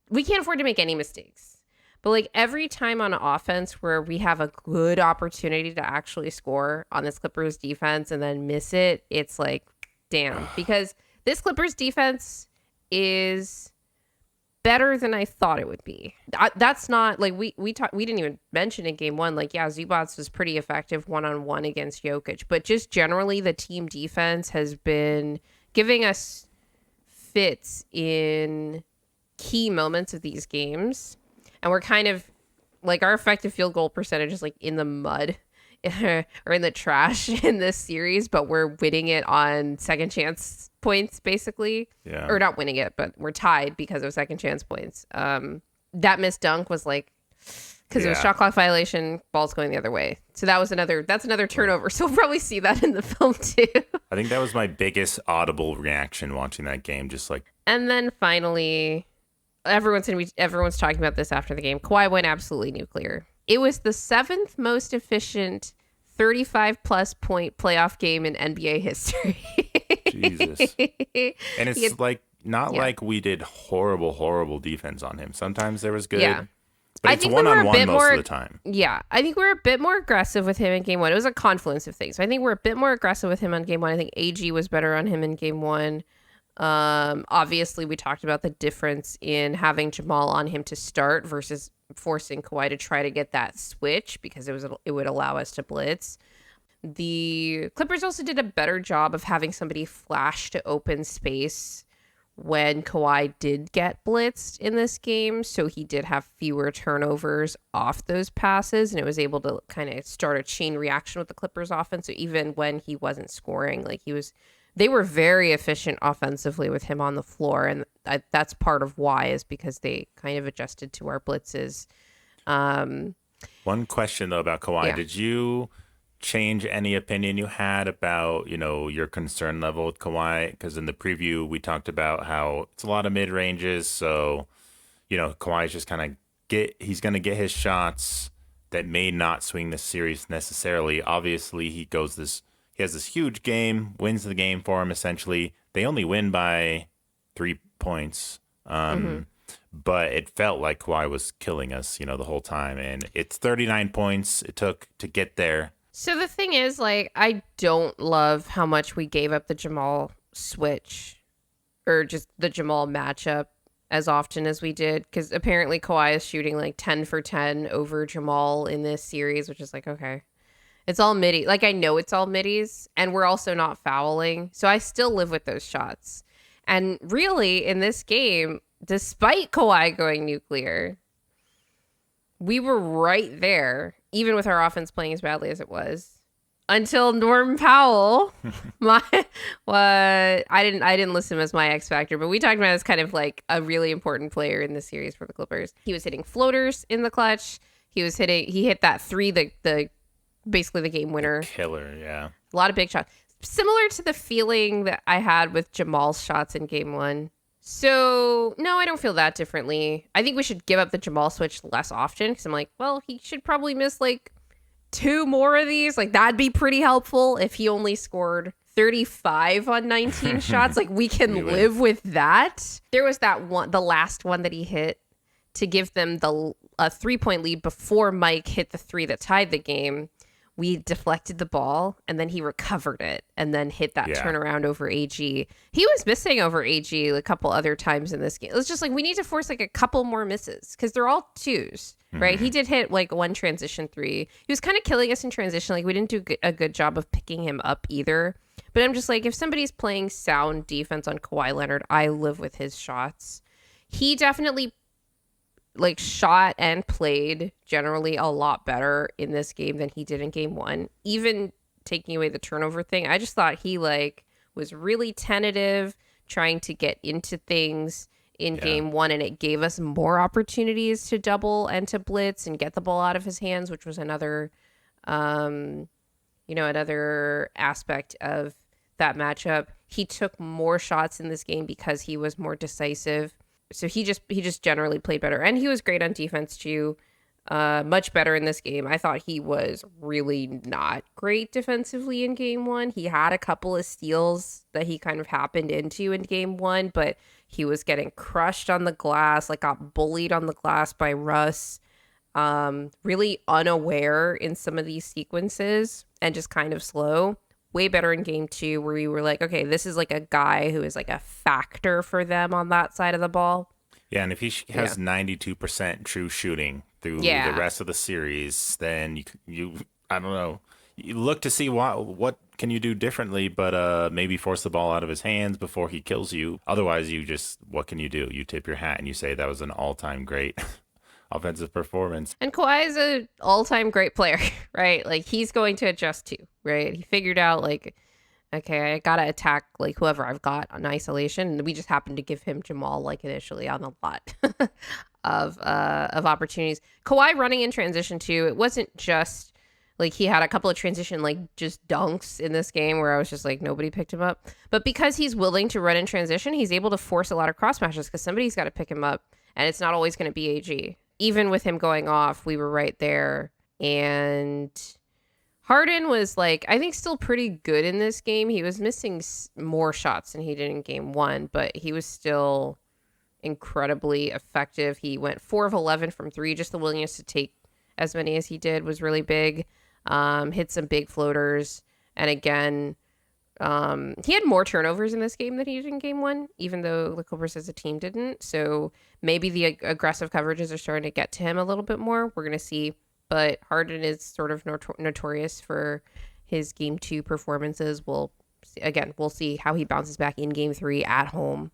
Speaker 1: we can't afford to make any mistakes. But like every time on offense where we have a good opportunity to actually score on this Clippers defense and then miss it, it's like, damn. Because this Clippers defense is better than I thought it would be. That's not like we didn't even mention in game 1, like, yeah, Zubac was pretty effective one-on-one against Jokic, but just generally the team defense has been giving us fits in key moments of these games, and we're kind of like, our effective field goal percentage is like in the mud or in the trash in this series, but we're winning it on second chance points, basically.
Speaker 2: Yeah. Or
Speaker 1: not winning it, but we're tied because of second chance points. That missed dunk was like, because it was shot clock violation, ball's going the other way. So that's another turnover. So we'll probably see that in the film too.
Speaker 2: I think that was my biggest audible reaction watching that game, just like.
Speaker 1: And then finally, everyone's talking about this after the game. Kawhi went absolutely nuclear. It was the 7th most efficient 35-plus point playoff game in NBA history.
Speaker 2: Jesus. And it's like, not like we did horrible defense on him. Sometimes there was good. Yeah. But it's one-on-one most of the time.
Speaker 1: Yeah. I think we're a bit more aggressive with him in game 1. It was a confluence of things. So I think we're a bit more aggressive with him on game 1. I think AG was better on him in game 1. Obviously, we talked about the difference in having Jamal on him to start versus forcing Kawhi to try to get that switch, because it would allow us to blitz. The Clippers also did a better job of having somebody flash to open space when Kawhi did get blitzed in this game. So he did have fewer turnovers off those passes, and it was able to kind of start a chain reaction with the Clippers offense. So even when he wasn't scoring, like they were very efficient offensively with him on the floor. And that's part of why, is because they kind of adjusted to our blitzes.
Speaker 2: One question though about Kawhi,
Speaker 1: Yeah.
Speaker 2: did you change any opinion you had about, your concern level with Kawhi? Because in the preview, we talked about how it's a lot of mid ranges. So, Kawhi's just kind of he's going to get his shots that may not swing the series necessarily. Obviously, he has this huge game, wins the game for him, essentially. They only win by 3 points. But it felt like Kawhi was killing us, the whole time. And it's 39 points it took to get there.
Speaker 1: So the thing is, like, I don't love how much we gave up the Jamal switch, or just the Jamal matchup, as often as we did, because apparently Kawhi is shooting like 10 for 10 over Jamal in this series, which is like, okay, it's all midi. Like, I know it's all middies, and we're also not fouling, so I still live with those shots. And really, in this game, despite Kawhi going nuclear, we were right there, even with our offense playing as badly as it was, until Norm Powell, I didn't list him as my X factor, but we talked about him as kind of like a really important player in the series for the Clippers. He was hitting floaters in the clutch. He hit that three, basically the game winner.
Speaker 2: Killer, yeah.
Speaker 1: A lot of big shots. Similar to the feeling that I had with Jamal's shots in game one. So, no, I don't feel that differently. I think we should give up the Jamal switch less often, because I'm like, well, he should probably miss like 2 more of these. Like, that'd be pretty helpful if he only scored 35 on 19 shots. Like, we can live with that. There was that one, the last one that he hit to give them a 3-point lead before Mike hit the 3 that tied the game. We deflected the ball, and then he recovered it and then hit that turnaround over AG. He was missing over AG a couple other times in this game. It was just like, we need to force like a couple more misses, because they're all 2s, right? He did hit like one transition 3. He was kind of killing us in transition. Like, we didn't do a good job of picking him up either. But I'm just like, if somebody's playing sound defense on Kawhi Leonard, I live with his shots. He definitely like shot and played generally a lot better in this game than he did in game one. Even taking away the turnover thing, I just thought he like was really tentative, trying to get into things in game one, and it gave us more opportunities to double and to blitz and get the ball out of his hands, which was another another aspect of that matchup. He took more shots in this game because he was more decisive. So he just generally played better, and he was great on defense too. Much better in this game. I thought he was really not great defensively in game one. He had a couple of steals that he kind of happened into in game one, but he was getting crushed on the glass, like got bullied on the glass by Russ. Really unaware in some of these sequences and just kind of slow. Way better in game two, where we were like, okay, this is like a guy who is like a factor for them on that side of the ball.
Speaker 2: Yeah, and if he has 92% true shooting through the rest of the series, then you I don't know, you look to see what can you do differently, but maybe force the ball out of his hands before he kills you. Otherwise, what can you do? You tip your hat and you say that was an all-time great offensive performance.
Speaker 1: And Kawhi is an all-time great player, right? Like, he's going to adjust too, right? He figured out like, okay, I gotta attack like whoever I've got on isolation, and we just happened to give him Jamal like initially on a lot of opportunities. Kawhi running in transition too. It wasn't just like he had a couple of transition like just dunks in this game where I was just like, nobody picked him up. But because he's willing to run in transition, he's able to force a lot of cross matches because somebody's got to pick him up, and it's not always going to be AG. Even with him going off, we were right there. And Harden was like, I think still pretty good in this game. He was missing more shots than he did in game one, but he was still incredibly effective. He went 4 of 11 from 3. Just the willingness to take as many as he did was really big. Hit some big floaters. And again, he had more turnovers in this game than he did in game one, even though the Clippers as a team didn't. So maybe the aggressive coverages are starting to get to him a little bit more. We're going to see. But Harden is sort of notorious for his game 2 performances. We'll see how he bounces back in game 3 at home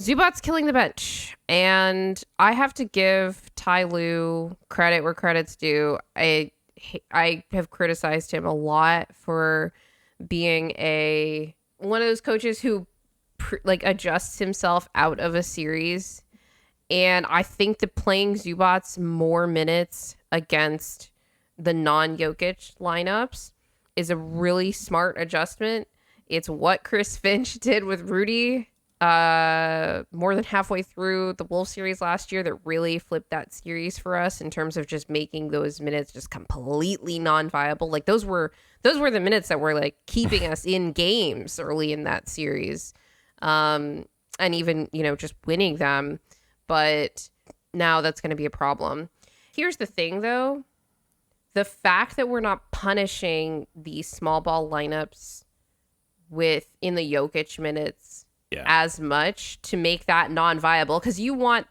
Speaker 1: Zubac's killing the bench, and I have to give Ty Lue credit where credit's due. I have criticized him a lot for being one of those coaches who adjusts himself out of a series, and I think that playing Zubac's more minutes against the non-Jokic lineups is a really smart adjustment. It's what Chris Finch did with Rudy more than halfway through the Wolves series last year that really flipped that series for us in terms of just making those minutes just completely non-viable. Like those were the minutes that were like keeping us in games early in that series. And even, just winning them. But now that's going to be a problem. Here's the thing though. The fact that we're not punishing these small ball lineups in the Jokic minutes as much to make that non-viable, because you want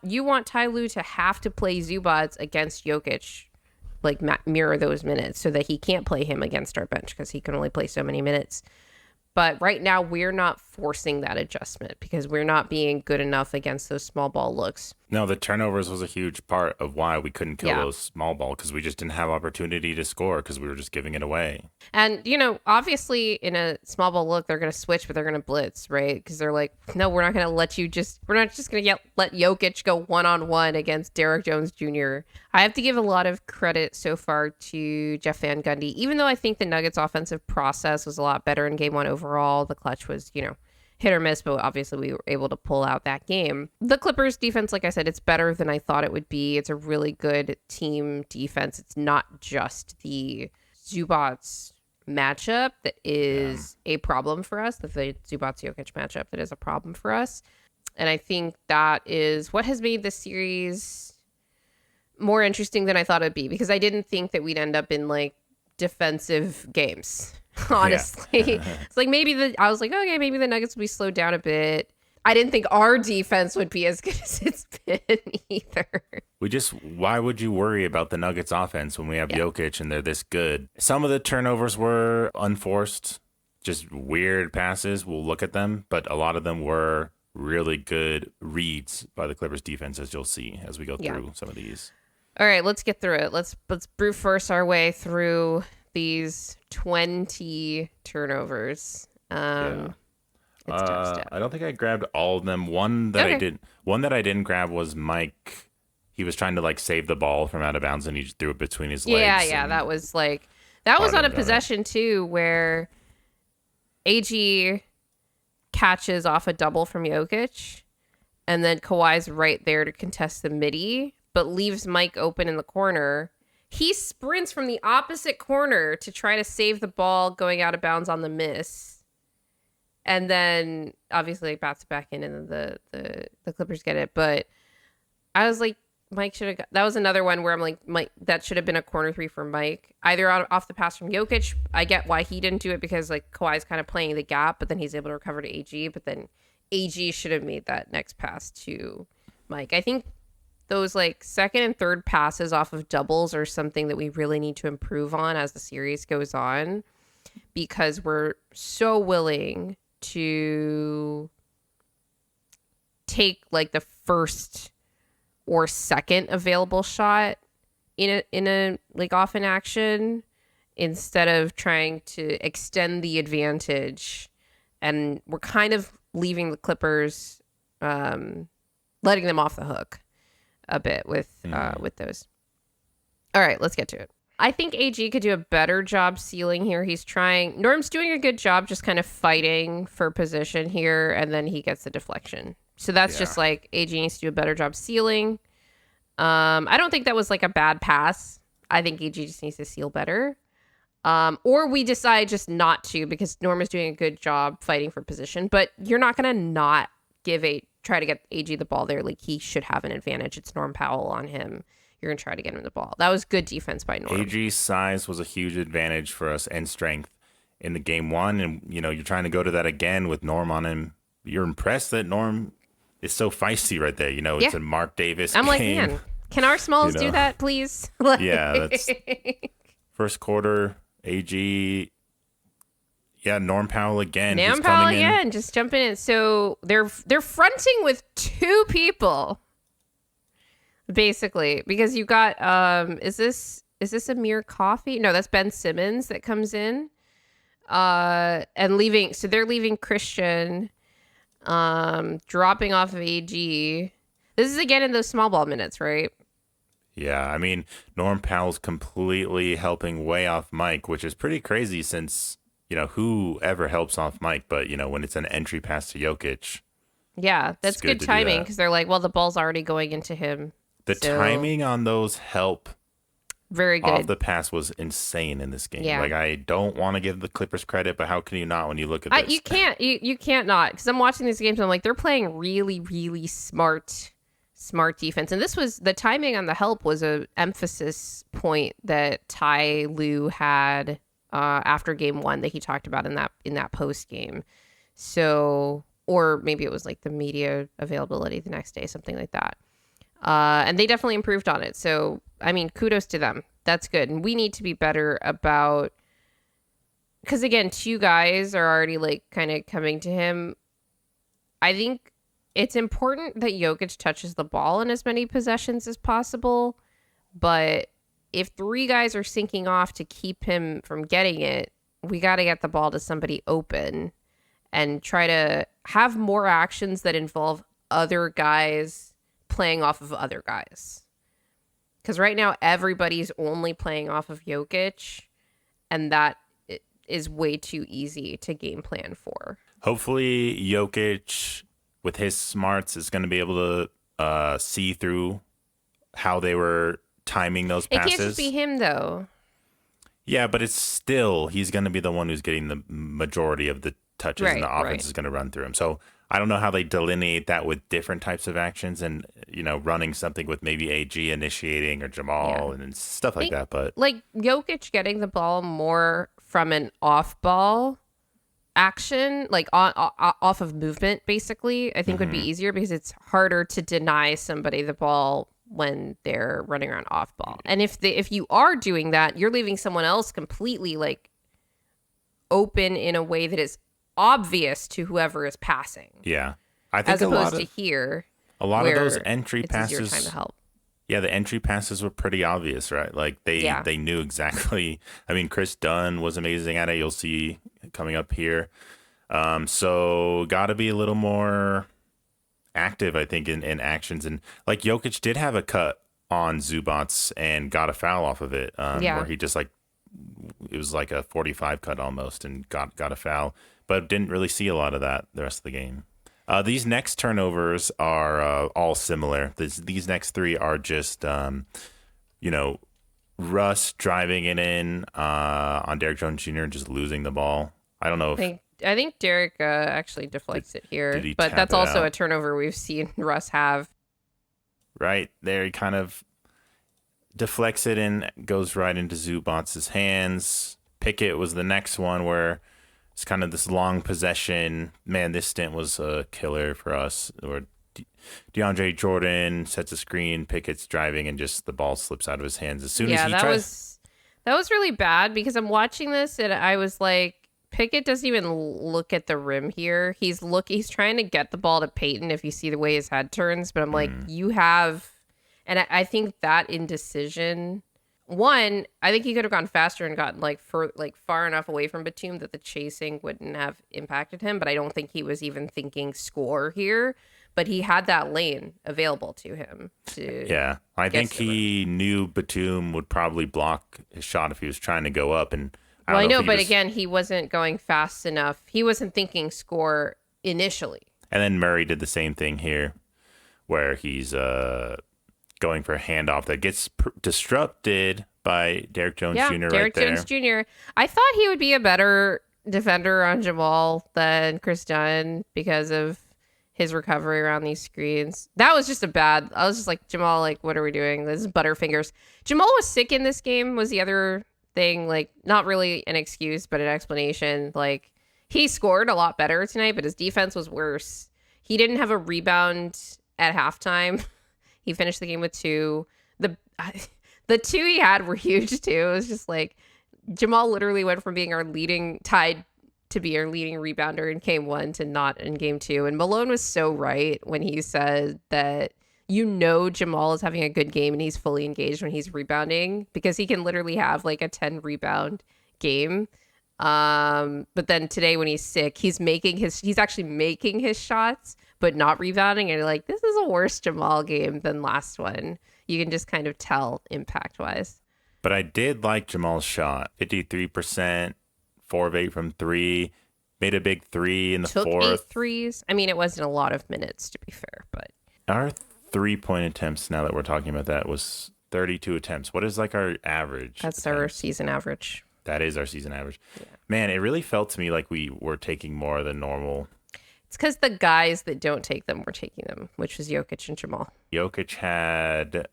Speaker 1: Ty Lue to have to play Zubac against Jokic, like mirror those minutes so that he can't play him against our bench because he can only play so many minutes. But right now we're not forcing that adjustment because we're not being good enough against those small ball looks.
Speaker 2: No, the turnovers was a huge part of why we couldn't kill those small ball, because we just didn't have opportunity to score because we were just giving it away.
Speaker 1: And, obviously in a small ball look, they're going to switch, but they're going to blitz, right? Because they're like, no, we're not going to we're not just going to let Jokic go one-on-one against Derrick Jones Jr. I have to give a lot of credit so far to Jeff Van Gundy, even though I think the Nuggets offensive process was a lot better in game one overall. The clutch was, hit or miss, but obviously we were able to pull out that game. The Clippers defense, like I said, it's better than I thought it would be. It's a really good team defense. It's not just the Zubac matchup that is a problem for us, the Zubac-Jokic matchup that is a problem for us. And I think that is what has made this series more interesting than I thought it'd be, because I didn't think that we'd end up in like defensive games. Honestly, it's like I was like, okay, maybe the Nuggets will be slowed down a bit. I didn't think our defense would be as good as it's been either.
Speaker 2: Why would you worry about the Nuggets offense when we have Jokic and they're this good? Some of the turnovers were unforced, just weird passes. We'll look at them, but a lot of them were really good reads by the Clippers defense, as you'll see as we go through some of these. All
Speaker 1: right, let's get through it. Let's brute force our way through these 20 turnovers. It's tough stuff.
Speaker 2: I don't think I grabbed all of them. One that I didn't grab was Mike. He was trying to like save the ball from out of bounds and he just threw it between his legs.
Speaker 1: Yeah, that was on a possession too where AG catches off a double from Jokic and then Kawhi's right there to contest the midi, but leaves Mike open in the corner. He sprints from the opposite corner to try to save the ball going out of bounds on the miss. And then obviously bats it back in and the Clippers get it. But I was like, Mike should have that was another one where I'm like, Mike, that should have been a corner three for Mike. Either off the pass from Jokic. I get why he didn't do it because like Kawhi's kind of playing the gap, but then he's able to recover to AG. But then AG should have made that next pass to Mike. I think those like second and third passes off of doubles are something that we really need to improve on as the series goes on, because we're so willing to take like the first or second available shot in a like off in action instead of trying to extend the advantage. And we're kind of leaving the Clippers, letting them off the hook a bit with those. All right, let's get to it. I think AG could do a better job sealing here. He's trying. Norm's doing a good job just kind of fighting for position here, and then he gets the deflection. So that's just like AG needs to do a better job sealing. I don't think that was like a bad pass. I think AG just needs to seal better. Or we decide just not to because Norm is doing a good job fighting for position. But you're not going to not try to get AG the ball there. Like he should have an advantage. It's Norm Powell on him. You're going to try to get him the ball. That was good defense by Norm.
Speaker 2: AG's size was a huge advantage for us and strength in the game one. And, you're trying to go to that again with Norm on him. You're impressed that Norm is so feisty right there. It's a Mark Davis
Speaker 1: I'm
Speaker 2: game.
Speaker 1: like, man, can our smalls do that, please?
Speaker 2: Yeah, that's first quarter, AG, Yeah, Norm Powell again.
Speaker 1: Nam
Speaker 2: He's
Speaker 1: Powell
Speaker 2: coming in.
Speaker 1: again, just jumping in. So they're fronting with two people, basically, because you got is this Amir Coffey? No, that's Ben Simmons that comes in. And leaving, so they're leaving Christian, dropping off of AG. This is again in those small ball minutes, right?
Speaker 2: Yeah, I mean, Norm Powell's completely helping way off Mike, which is pretty crazy since, whoever helps off Mike, but, when it's an entry pass to Jokic.
Speaker 1: Yeah, that's good timing because they're like, well, the ball's already going into him.
Speaker 2: The timing on those help
Speaker 1: very good
Speaker 2: off the pass was insane in this game.
Speaker 1: Yeah.
Speaker 2: Like, I don't want to give the Clippers credit, but how can you not when you look at this?
Speaker 1: You can't. You can't not, because I'm watching these games and I'm like, they're playing really, really smart defense. And this was, the timing on the help was a emphasis point that Ty Lue had after game one that he talked about in that post game. So, or maybe it was like the media availability the next day, something like that. And they definitely improved on it. So, I mean, kudos to them. That's good. And we need to be better about, because again, two guys are already like kind of coming to him. I think it's important that Jokic touches the ball in as many possessions as possible. But if three guys are syncing off to keep him from getting it, we got to get the ball to somebody open and try to have more actions that involve other guys playing off of other guys. Because right now, everybody's only playing off of Jokic, and that is way too easy to game plan for.
Speaker 2: Hopefully, Jokic, with his smarts, is going to be able to see through how they were timing those passes.
Speaker 1: It can't just be him, though.
Speaker 2: Yeah, but it's still, he's going to be the one who's getting the majority of the touches, and the offense is going to run through him. So I don't know how they delineate that with different types of actions and, running something with maybe AG initiating or Jamal and stuff like that. But
Speaker 1: like Jokic getting the ball more from an off ball action, like off of movement, basically, I think would be easier because it's harder to deny somebody the ball when they're running around off ball. And if you are doing that, you're leaving someone else completely like open in a way that is obvious to whoever is passing.
Speaker 2: Yeah, I think
Speaker 1: as opposed to here,
Speaker 2: a lot of those entry
Speaker 1: it's
Speaker 2: passes.
Speaker 1: Time to help.
Speaker 2: Yeah, the entry passes were pretty obvious, right? Like they knew exactly. I mean, Chris Dunn was amazing at it. You'll see coming up here. So got to be a little more active, I think, in actions. And like Jokic did have a cut on Zubac and got a foul off of it. Where he just it was like a 45 cut almost and got a foul, but didn't really see a lot of that the rest of the game. These next turnovers are all similar. These next three are just, Russ driving it in on Derrick Jones Jr. and just losing the ball. I don't know if...
Speaker 1: I think Derrick actually deflects it here, but that's also a turnover we've seen Russ have.
Speaker 2: Right there, he kind of deflects it and goes right into Zubac's hands. Pickett was the next one where it's kind of this long possession. Man, this stint was a killer for us. Where DeAndre Jordan sets a screen, Pickett's driving, and just the ball slips out of his hands as soon as he tries.
Speaker 1: That was really bad because I'm watching this and I was like, Pickett doesn't even look at the rim here. He's trying to get the ball to Peyton if you see the way his head turns, but I'm like, you have, and I think that indecision. One, I think he could have gone faster and gotten far enough away from Batum that the chasing wouldn't have impacted him. But I don't think he was even thinking score here. But he had that lane available to him.
Speaker 2: I think he knew Batum would probably block his shot if he was trying to go up. And I know,
Speaker 1: but again, he wasn't going fast enough. He wasn't thinking score initially.
Speaker 2: And then Murray did the same thing here, where he's going for a handoff that gets disrupted by Derrick Jones Jr.
Speaker 1: Derrick Jones Jr. I thought he would be a better defender on Jamal than Chris Dunn because of his recovery around these screens. That was just I was just like, Jamal, like, what are we doing? This is Butterfingers. Jamal was sick in this game was the other thing. Like, not really an excuse, but an explanation. Like, he scored a lot better tonight, but his defense was worse. He didn't have a rebound at halftime. He finished the game with 2. The 2 he had were huge too. It was just like Jamal literally went from being our leading tied to be our leading rebounder in game 1 to not in game 2. And Malone was so right when he said that Jamal is having a good game and he's fully engaged when he's rebounding, because he can literally have like a 10 rebound game. But then today when he's sick, he's actually making his shots, but not rebounding. And you're like, this is a worse Jamal game than last one. You can just kind of tell impact wise.
Speaker 2: But I did like Jamal's shot. 53%, 4 of 8 from 3. Made a big 3 in the
Speaker 1: Took
Speaker 2: fourth.
Speaker 1: 8 threes. I mean, it wasn't a lot of minutes, to be fair, but
Speaker 2: Our 3-point attempts, now that we're talking about that, was 32 attempts. What is like our average?
Speaker 1: That's our season average.
Speaker 2: That is our season average.
Speaker 1: Yeah.
Speaker 2: Man, it really felt to me like we were taking more than normal.
Speaker 1: It's because the guys that don't take them were taking them, which was Jokic and Jamal.
Speaker 2: Jokic had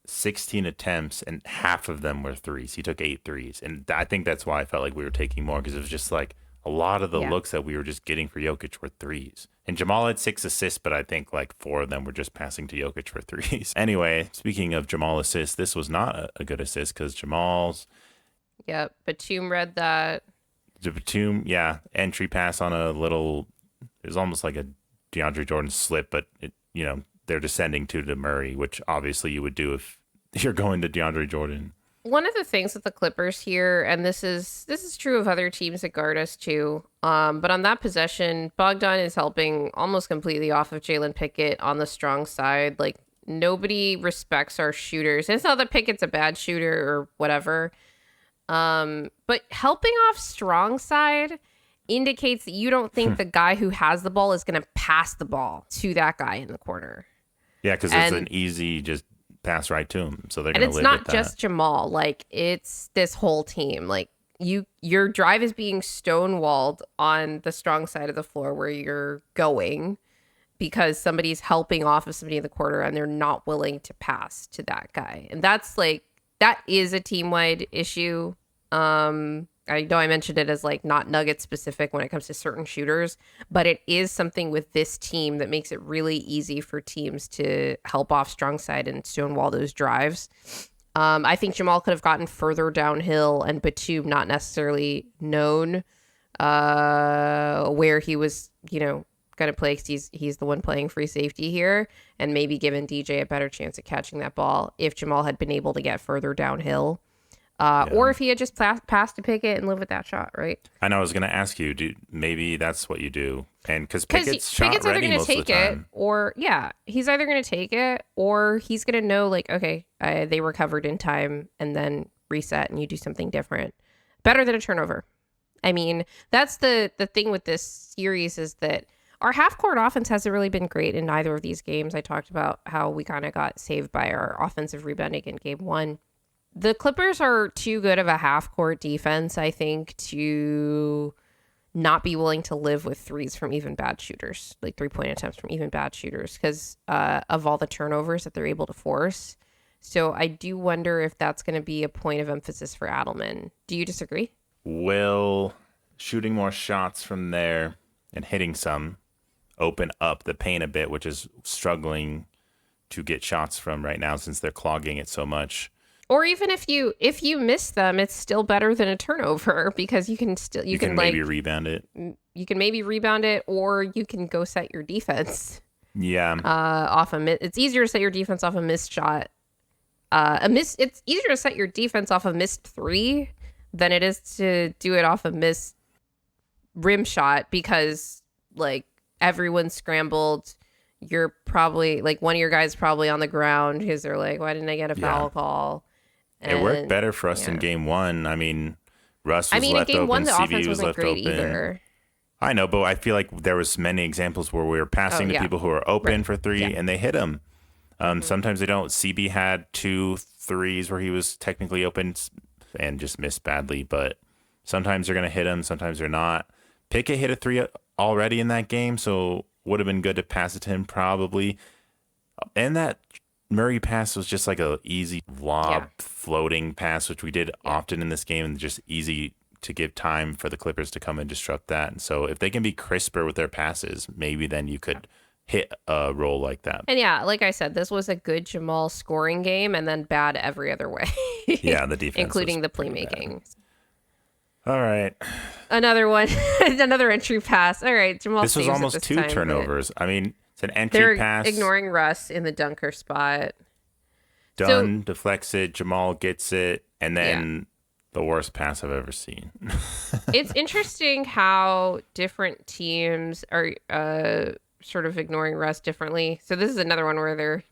Speaker 2: 16 attempts and half of them were threes. He took 8 threes. And I think that's why I felt like we were taking more, because it was just like a lot of the looks that we were just getting for Jokic were threes. And Jamal had 6 assists, but I think like 4 of them were just passing to Jokic for threes. Anyway, speaking of Jamal assists, this was not a good assist because Jamal's.
Speaker 1: Yep, Batum read that.
Speaker 2: The Batum, entry pass on a little, it was almost like a DeAndre Jordan slip, but they're descending to Murray, which obviously you would do if you're going to DeAndre Jordan.
Speaker 1: One of the things with the Clippers here, and this is true of other teams that guard us too, but on that possession, Bogdan is helping almost completely off of Jalen Pickett on the strong side. Like, nobody respects our shooters. And it's not that Pickett's a bad shooter or whatever, but helping off strong side indicates that you don't think the guy who has the ball is going to pass the ball to that guy in the corner.
Speaker 2: Yeah, because it's an easy just pass right to him. So they're going to live with that.
Speaker 1: And it's not just Jamal. Like, it's this whole team. Like, your drive is being stonewalled on the strong side of the floor where you're going because somebody's helping off of somebody in the corner and they're not willing to pass to that guy. And that is a team-wide issue. I know I mentioned it as like not Nugget specific when it comes to certain shooters, but it is something with this team that makes it really easy for teams to help off strong side and stonewall those drives. I think Jamal could have gotten further downhill and Batum not necessarily known where he was, going to play, because he's the one playing free safety here, and maybe given DJ a better chance at catching that ball if Jamal had been able to get further downhill. Or if he had just passed to Pickett and lived with that shot, right?
Speaker 2: I know. I was going to ask you, maybe that's what you do, and because Pickett's shot ready most of the time.
Speaker 1: He's either going to take it, or he's going to know, like, okay, they recovered in time, and then reset, and you do something different, better than a turnover. I mean, that's the thing with this series, is that our half-court offense hasn't really been great in either of these games. I talked about how we kind of got saved by our offensive rebounding in game 1. The Clippers are too good of a half-court defense, I think, to not be willing to live with threes from even bad shooters, like 3-point attempts from even bad shooters, because of all the turnovers that they're able to force. So I do wonder if that's going to be a point of emphasis for Adelman. Do you disagree?
Speaker 2: Will shooting more shots from there and hitting some open up the paint a bit, which is struggling to get shots from right now since they're clogging it so much?
Speaker 1: Or even if you miss them, it's still better than a turnover, because you can
Speaker 2: maybe rebound it.
Speaker 1: You can maybe rebound it, or you can go set your defense.
Speaker 2: Yeah.
Speaker 1: It's easier to set your defense off a missed shot. It's easier to set your defense off a missed 3 than it is to do it off a missed rim shot, because like everyone's scrambled. You're probably like one of your guys probably on the ground because they're like, why didn't I get a foul call? And,
Speaker 2: it worked better for us in game 1. I mean, Russ was left
Speaker 1: in game
Speaker 2: open.
Speaker 1: 1, the
Speaker 2: CB
Speaker 1: offense
Speaker 2: was
Speaker 1: wasn't
Speaker 2: left
Speaker 1: great
Speaker 2: open.
Speaker 1: either.
Speaker 2: I know, but I feel like there was many examples where we were passing to people who were open for 3 and they hit them. Sometimes they don't. CB had 2 threes where he was technically open and just missed badly, but sometimes they're going to hit him, sometimes they're not. Pickett hit a 3 already in that game, so would have been good to pass it to him probably. And that Murray pass was just like a easy lob floating pass, which we did often in this game, and just easy to give time for the Clippers to come and disrupt that. And so if they can be crisper with their passes, maybe then you could hit a roll like that.
Speaker 1: And like I said, this was a good Jamal scoring game, and then bad every other way.
Speaker 2: The defense,
Speaker 1: including the playmaking.
Speaker 2: All right.
Speaker 1: Another one, another entry pass. All right, Jamal.
Speaker 2: This was
Speaker 1: saves it
Speaker 2: almost
Speaker 1: this
Speaker 2: two
Speaker 1: time,
Speaker 2: turnovers. I mean, it's an entry
Speaker 1: they're
Speaker 2: pass.
Speaker 1: ignoring Russ in the dunker spot.
Speaker 2: Dunn deflects it. Jamal gets it. And
Speaker 1: Yeah.
Speaker 2: then the worst pass I've ever seen.
Speaker 1: It's interesting how different teams are sort of ignoring Russ differently. So this is another one where they're...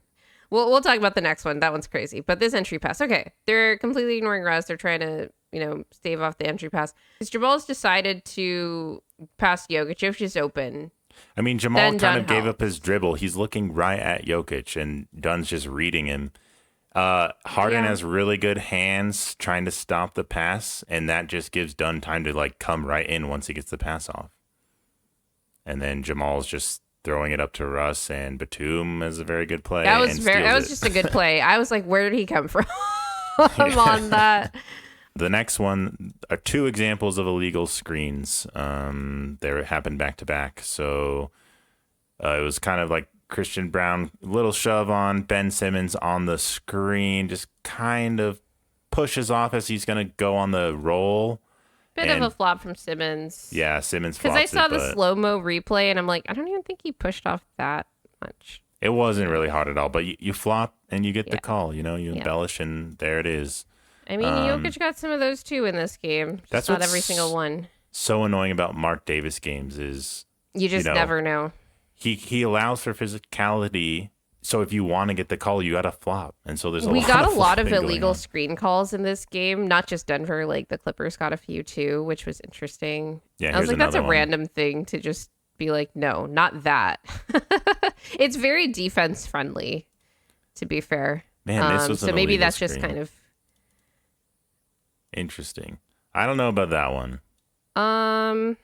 Speaker 1: We'll talk about the next one. That one's crazy. But this entry pass, okay. They're completely ignoring Russ. They're trying to, stave off the entry pass. Because Jamal's decided to pass Jokic. Jokic is open.
Speaker 2: I mean, Jamal
Speaker 1: Then
Speaker 2: kind
Speaker 1: Dunn
Speaker 2: of gave
Speaker 1: helps.
Speaker 2: up his dribble. He's looking right at Jokic, and Dunn's just reading him. Harden
Speaker 1: Yeah.
Speaker 2: has really good hands trying to stop the pass, and that just gives Dunn time to like come right in once he gets the pass off. And then Jamal's just throwing it up to Russ, and Batum is a very good play.
Speaker 1: That was
Speaker 2: and
Speaker 1: that
Speaker 2: steals
Speaker 1: was
Speaker 2: it.
Speaker 1: just a good play. I was like, where did he come from on that?
Speaker 2: The next one are two examples of illegal screens. They happened back to back. So it was kind of like Christian Brown, little shove on Ben Simmons on the screen, just kind of pushes off as he's going to go on the roll.
Speaker 1: Bit of a flop from Simmons.
Speaker 2: Yeah, Simmons
Speaker 1: Because
Speaker 2: flops
Speaker 1: I saw
Speaker 2: it,
Speaker 1: the
Speaker 2: but
Speaker 1: slow-mo replay, and I'm like, I don't even think he pushed off that much.
Speaker 2: it wasn't really hard at all. But you flop and you get the call. You embellish, and there it is.
Speaker 1: I mean, Jokic got some of those too in this game. Just
Speaker 2: That's
Speaker 1: not
Speaker 2: what's
Speaker 1: every single one.
Speaker 2: So annoying about Mark Davis games is
Speaker 1: You just never know.
Speaker 2: he allows for physicality. So if you want to get the call, you got to flop. And so
Speaker 1: We got a lot of
Speaker 2: flopping going
Speaker 1: illegal
Speaker 2: on.
Speaker 1: screen calls in this game, not just Denver. Like the Clippers got a few too, which was interesting.
Speaker 2: Yeah,
Speaker 1: I was
Speaker 2: here's
Speaker 1: like, that's a
Speaker 2: another one.
Speaker 1: random thing to just be like, no, not that. It's very defense friendly, to be fair.
Speaker 2: Man, this was
Speaker 1: so
Speaker 2: an
Speaker 1: maybe
Speaker 2: illegal
Speaker 1: that's just
Speaker 2: screen.
Speaker 1: kind of
Speaker 2: Interesting. I don't know about that one.
Speaker 1: um.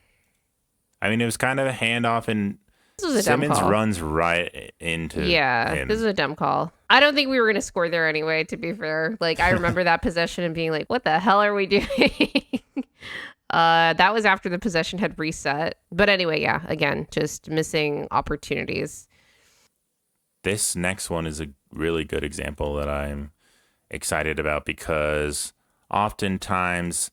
Speaker 2: I mean, it was kind of a handoff, and
Speaker 1: This was a dumb
Speaker 2: Simmons
Speaker 1: call.
Speaker 2: runs right into him.
Speaker 1: This is a dumb call. I don't think we were going to score there anyway, to be fair. Like, I remember that possession and being like, what the hell are we doing? That was after the possession had reset. But anyway, yeah, again, just missing opportunities.
Speaker 2: This next one is a really good example that I'm excited about because oftentimes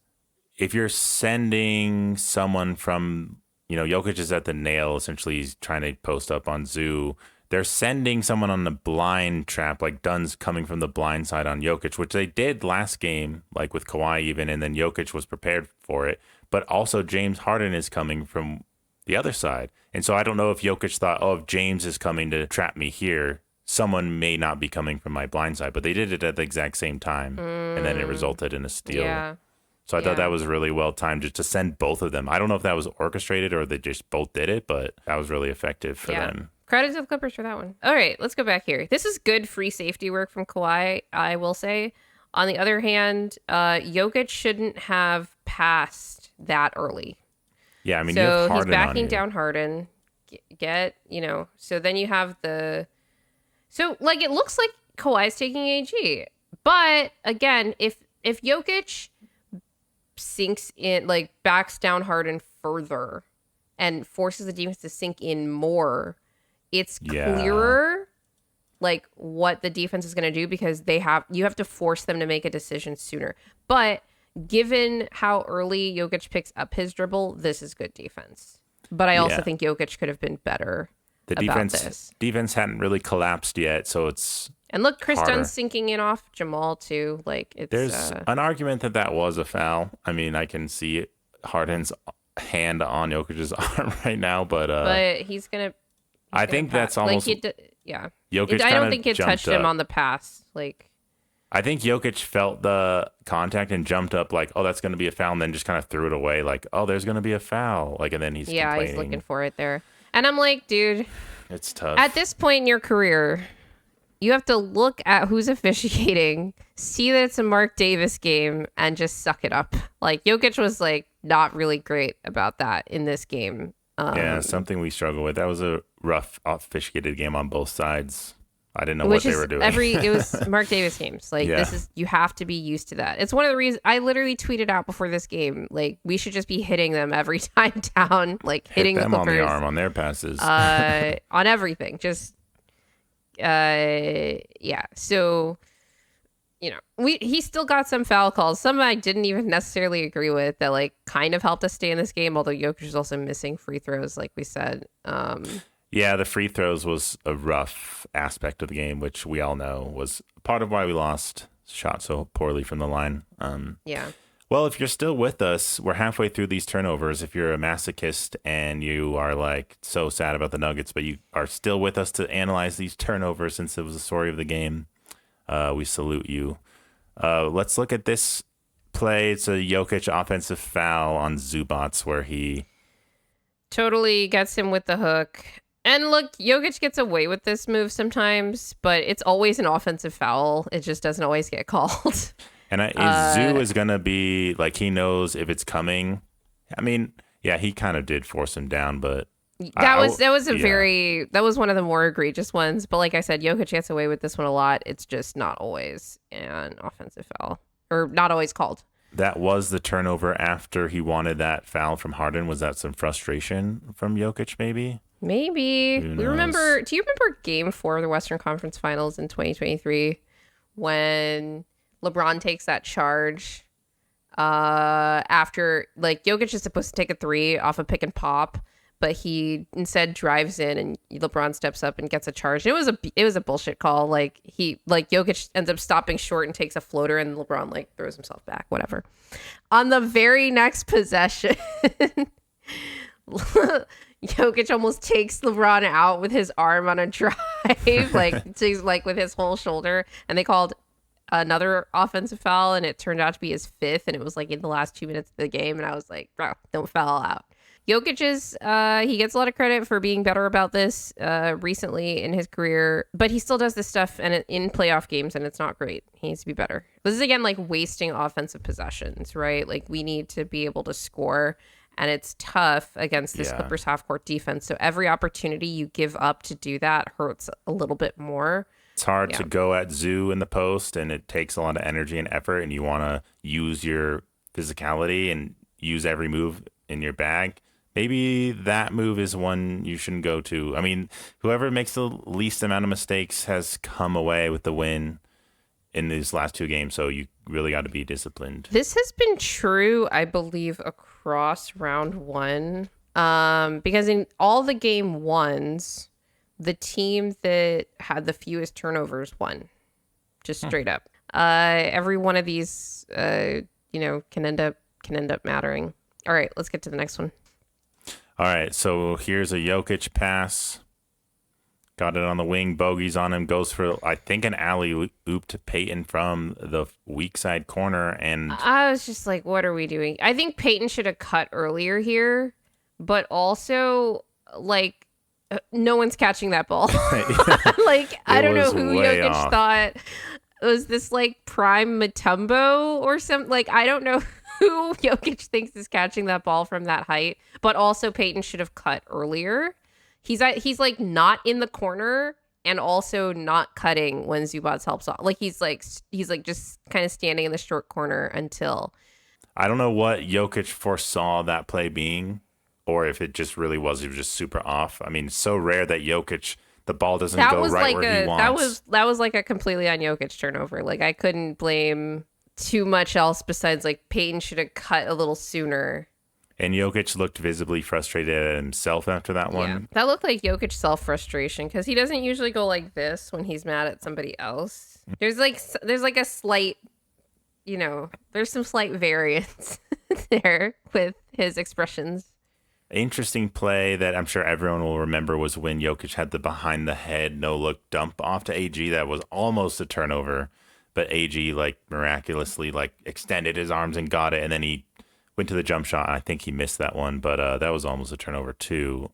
Speaker 2: if you're sending someone from, Jokic is at the nail, essentially he's trying to post up on Zu. They're sending someone on the blind trap, like Dunn's coming from the blind side on Jokic, which they did last game, like with Kawhi even, and then Jokic was prepared for it. But also James Harden is coming from the other side. And so I don't know if Jokic thought, if James is coming to trap me here, someone may not be coming from my blind side. But they did it at the exact same time, and then it resulted in a steal.
Speaker 1: Yeah.
Speaker 2: So I thought that was really well timed just to send both of them. I don't know if that was orchestrated or they just both did it, but that was really effective for them.
Speaker 1: Credit to the Clippers for that one. All right, let's go back here. This is good free safety work from Kawhi, I will say. On the other hand, Jokic shouldn't have passed that early.
Speaker 2: Yeah, I mean, you have
Speaker 1: So he's
Speaker 2: Harden on
Speaker 1: backing
Speaker 2: you.
Speaker 1: down Harden. So then you have so like it looks like Kawhi's taking AG. But again, if Jokic sinks in, like backs down Harden further and forces the defense to sink in more, it's clearer like what the defense is going to do because you have to force them to make a decision sooner. But given how early Jokic picks up his dribble, this is good defense. But I also think Jokic could have been better about this.
Speaker 2: Defense hadn't really collapsed yet, so it's
Speaker 1: And look, Chris
Speaker 2: harder.
Speaker 1: Dunn's sinking in off Jamal too. Like it's
Speaker 2: There's an argument that was a foul. I mean, I can see Harden's hand on Jokic's arm right now,
Speaker 1: but he's gonna.
Speaker 2: I think that's almost Jokic
Speaker 1: I
Speaker 2: kinda
Speaker 1: don't think it touched
Speaker 2: jumped
Speaker 1: him
Speaker 2: up.
Speaker 1: on the pass. Like
Speaker 2: I think Jokic felt the contact and jumped up like, oh, that's going to be a foul, and then just kind of threw it away like, oh, there's going to be a foul. Like, and then he's complaining.
Speaker 1: he's looking for it there. And I'm like, dude,
Speaker 2: It's tough.
Speaker 1: at this point in your career, you have to look at who's officiating, see that it's a Mark Davis game, and just suck it up. Like Jokic was like not really great about that in this game.
Speaker 2: Something we struggle with. That was a rough officiated game on both sides. I didn't know what they were doing.
Speaker 1: It was Mark Davis games. Like you have to be used to that. It's one of the reasons I literally tweeted out before this game, like we should just be hitting them every time down, like hitting
Speaker 2: them
Speaker 1: the
Speaker 2: on
Speaker 1: Clippers
Speaker 2: the arm on their passes.
Speaker 1: on everything. Just So he still got some foul calls. Some I didn't even necessarily agree with that like kind of helped us stay in this game. Although Jokic is also missing free throws, like we said.
Speaker 2: Yeah, the free throws was a rough aspect of the game, which we all know was part of why we lost. Shot so poorly from the line.
Speaker 1: Yeah.
Speaker 2: Well, if you're still with us, we're halfway through these turnovers. If you're a masochist and you are like so sad about the Nuggets, but you are still with us to analyze these turnovers since it was the story of the game, we salute you. Let's look at this play. It's a Jokic offensive foul on Zubac where he
Speaker 1: totally gets him with the hook. And look, Jokic gets away with this move sometimes, but it's always an offensive foul. It just doesn't always get called.
Speaker 2: And Zu is going to be like, he knows if it's coming. I mean, yeah, he kind of did force him down, but
Speaker 1: that was one of the more egregious ones. But like I said, Jokic gets away with this one a lot. It's just not always an offensive foul, or not always called.
Speaker 2: That was the turnover after he wanted that foul from Harden. Was that some frustration from Jokic maybe?
Speaker 1: Maybe. Do you remember game 4 of the Western Conference Finals in 2023 when LeBron takes that charge after, like, Jokic is supposed to take a 3 off a pick and pop, but he instead drives in and LeBron steps up and gets a charge. And it was a bullshit call. Like, Jokic ends up stopping short and takes a floater, and LeBron like throws himself back, whatever. On the very next possession, Jokic almost takes LeBron out with his arm on a drive, like with his whole shoulder, and they called another offensive foul, and it turned out to be his 5th, and it was like in the last 2 minutes of the game, and I was like, bro, don't foul out. Jokic he gets a lot of credit for being better about this recently in his career, but he still does this stuff and in playoff games, and it's not great. He needs to be better. This is, again, like wasting offensive possessions, right? Like, we need to be able to score, and it's tough against this Clippers half-court defense, so every opportunity you give up to do that hurts a little bit more.
Speaker 2: It's hard to go at Zu in the post, and it takes a lot of energy and effort, and you want to use your physicality and use every move in your bag. Maybe that move is one you shouldn't go to. I mean, whoever makes the least amount of mistakes has come away with the win in these last 2 games, so you really got to be disciplined.
Speaker 1: This has been true, I believe, across round 1, because in all the game 1s, the team that had the fewest turnovers won, just straight up. Every one of these, can end up mattering. All right, let's get to the next one.
Speaker 2: All right, so here's a Jokic pass. Got it on the wing, bogeys on him, goes for, I think, an alley-oop to Peyton from the weak side corner. And
Speaker 1: I was just like, what are we doing? I think Peyton should have cut earlier here, but also, like, no one's catching that ball. Like, I don't know who Jokic thought. Was this like prime Mutombo or something? Like, I don't know who Jokic thinks is catching that ball from that height. But also, Peyton should have cut earlier. He's like not in the corner and also not cutting when Zubac helps off. Like, he's like just kind of standing in the short corner until.
Speaker 2: I don't know what Jokic foresaw that play being, or if it just really was, he was just super off. I mean, it's so rare that Jokic, the ball doesn't go right where he wants.
Speaker 1: That was like a completely on Jokic turnover. Like, I couldn't blame too much else besides, like, Peyton should have cut a little sooner.
Speaker 2: And Jokic looked visibly frustrated at himself after that one.
Speaker 1: Yeah, that looked like Jokic self-frustration, because he doesn't usually go like this when he's mad at somebody else. There's like a slight, there's some slight variance there with his expressions.
Speaker 2: Interesting play that I'm sure everyone will remember was when Jokic had the behind the head no look dump off to AG that was almost a turnover, but AG like miraculously like extended his arms and got it, and then he went to the jump shot. I think he missed that one, but that was almost a turnover too.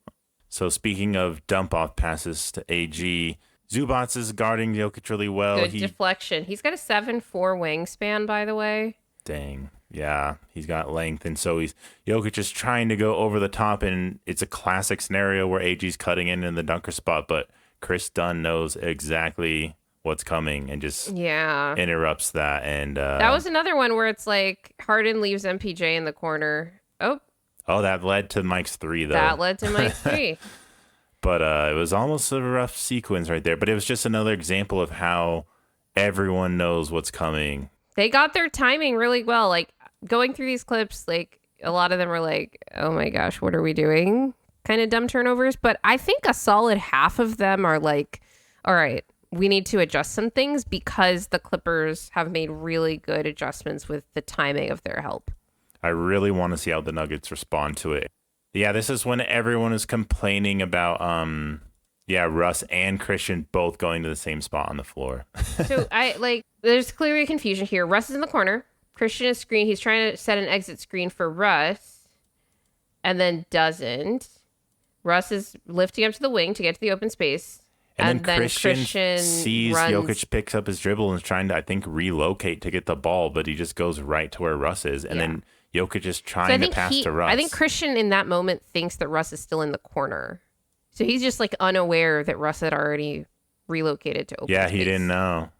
Speaker 2: So speaking of dump off passes to AG, Zubac is guarding Jokic really well.
Speaker 1: Good deflection. He's got a 7'4" wingspan, by the way.
Speaker 2: Dang. Yeah, he's got length, and so Jokic is trying to go over the top, and it's a classic scenario where AG's cutting in the dunker spot, but Chris Dunn knows exactly what's coming and just interrupts that. And
Speaker 1: that was another one where it's like Harden leaves MPJ in the corner. Oh,
Speaker 2: that led to Mike's 3, though.
Speaker 1: That led to Mike's 3.
Speaker 2: But it was almost a rough sequence right there, but it was just another example of how everyone knows what's coming.
Speaker 1: They got their timing really well. Like going through these clips, like a lot of them were like, oh my gosh, what are we doing? Kind of dumb turnovers. But I think a solid half of them are like, all right, we need to adjust some things because the Clippers have made really good adjustments with the timing of their help.
Speaker 2: I really want to see how the Nuggets respond to it. Yeah, this is when everyone is complaining about Russ and Christian both going to the same spot on the floor.
Speaker 1: So there's clearly confusion here. Russ is in the corner. Christian is screen. He's trying to set an exit screen for Russ and then doesn't. Russ is lifting up to the wing to get to the open space.
Speaker 2: And then Christian sees
Speaker 1: runs.
Speaker 2: Jokic picks up his dribble and is trying to, I think, relocate to get the ball, but he just goes right to where Russ is. And then Jokic is trying to pass to Russ.
Speaker 1: I think Christian in that moment thinks that Russ is still in the corner. So he's just like unaware that Russ had already relocated to open space.
Speaker 2: He didn't know.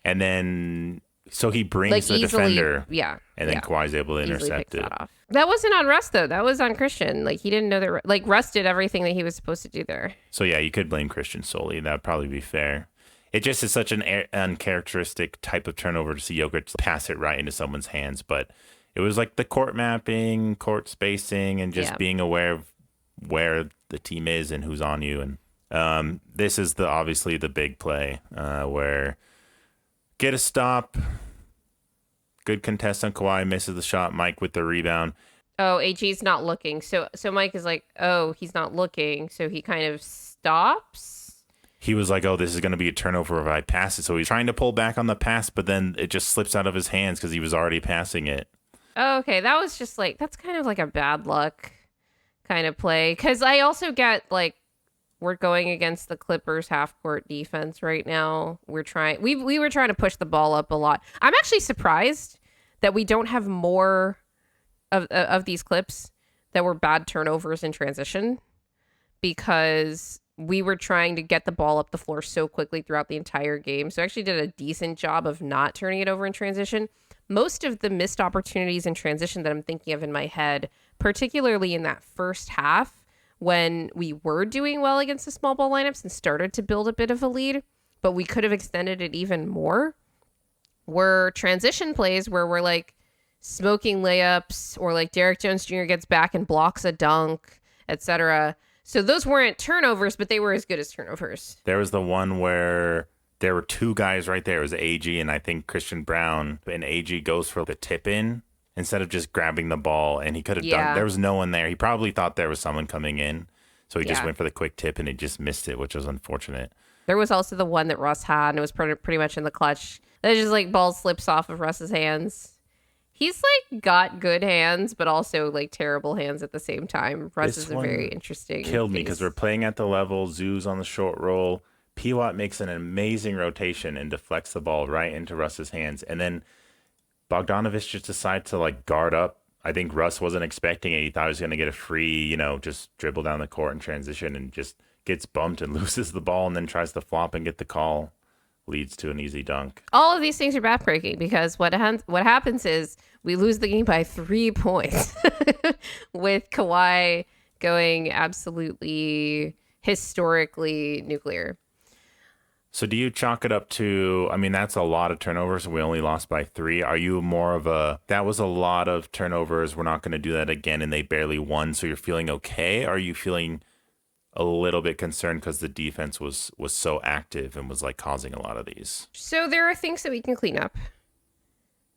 Speaker 2: And then, so he brings the defender.
Speaker 1: Yeah.
Speaker 2: And then Kawhi's able to intercept it.
Speaker 1: That wasn't on Russ, though. That was on Christian. Like, he didn't know that. Like, Russ did everything that he was supposed to do there.
Speaker 2: So, yeah, you could blame Christian solely. That would probably be fair. It just is such an uncharacteristic type of turnover to see Jokic pass it right into someone's hands. But it was like the court mapping, court spacing, and just being aware of where the team is and who's on you. And this is obviously the big play where get a stop. Good contest on Kawhi, misses the shot. Mike with the rebound.
Speaker 1: Oh, AG's not looking. So Mike is like, oh, he's not looking. So he kind of stops.
Speaker 2: He was like, oh, this is going to be a turnover if I pass it. So he's trying to pull back on the pass, but then it just slips out of his hands because he was already passing it.
Speaker 1: Oh, okay. That was just like, that's kind of like a bad luck kind of play. Because I also get like, we're going against the Clippers half court defense right now. We were trying to push the ball up a lot. I'm actually surprised that we don't have more of these clips that were bad turnovers in transition, because we were trying to get the ball up the floor so quickly throughout the entire game. So I actually did a decent job of not turning it over in transition. Most of the missed opportunities in transition that I'm thinking of in my head, particularly in that first half, when we were doing well against the small ball lineups and started to build a bit of a lead, but we could have extended it even more, were transition plays where we're like smoking layups, or like Derek Jones Jr. gets back and blocks a dunk, etc. So those weren't turnovers, but they were as good as turnovers.
Speaker 2: There was the one where there were two guys right there. It was AG and I think Christian Brown, and AG goes for the tip in instead of just grabbing the ball, and he could have done. There was no one there. He probably thought there was someone coming in, so he just went for the quick tip, and he just missed it, which was unfortunate.
Speaker 1: There was also the one that Russ had, and it was pretty much in the clutch. That just like ball slips off of Russ's hands. He's like got good hands, but also like terrible hands at the same time. Russ is a very interesting.
Speaker 2: Killed me because we're playing at the level. Zu's on the short roll. P-Watt makes an amazing rotation and deflects the ball right into Russ's hands, and then Bogdanovich just decided to like guard up. I think Russ wasn't expecting it. He thought he was going to get a free, just dribble down the court and transition, and just gets bumped and loses the ball, and then tries to flop and get the call. Leads to an easy dunk.
Speaker 1: All of these things are backbreaking because what happens is we lose the game by 3 points with Kawhi going absolutely historically nuclear.
Speaker 2: So do you chalk it up to, that's a lot of turnovers. We only lost by 3. Are you more of that was a lot of turnovers, we're not going to do that again, and they barely won, so you're feeling okay? Or are you feeling a little bit concerned because the defense was so active and was like causing a lot of these?
Speaker 1: So there are things that we can clean up.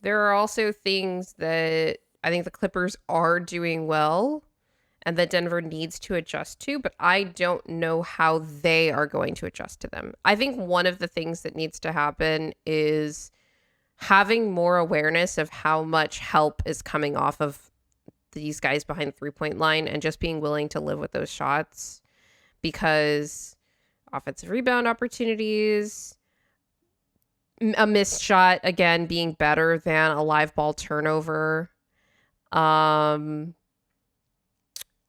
Speaker 1: There are also things that I think the Clippers are doing well and that Denver needs to adjust to, but I don't know how they are going to adjust to them. I think one of the things that needs to happen is having more awareness of how much help is coming off of these guys behind the three-point line and just being willing to live with those shots, because offensive rebound opportunities, a missed shot, again, being better than a live ball turnover.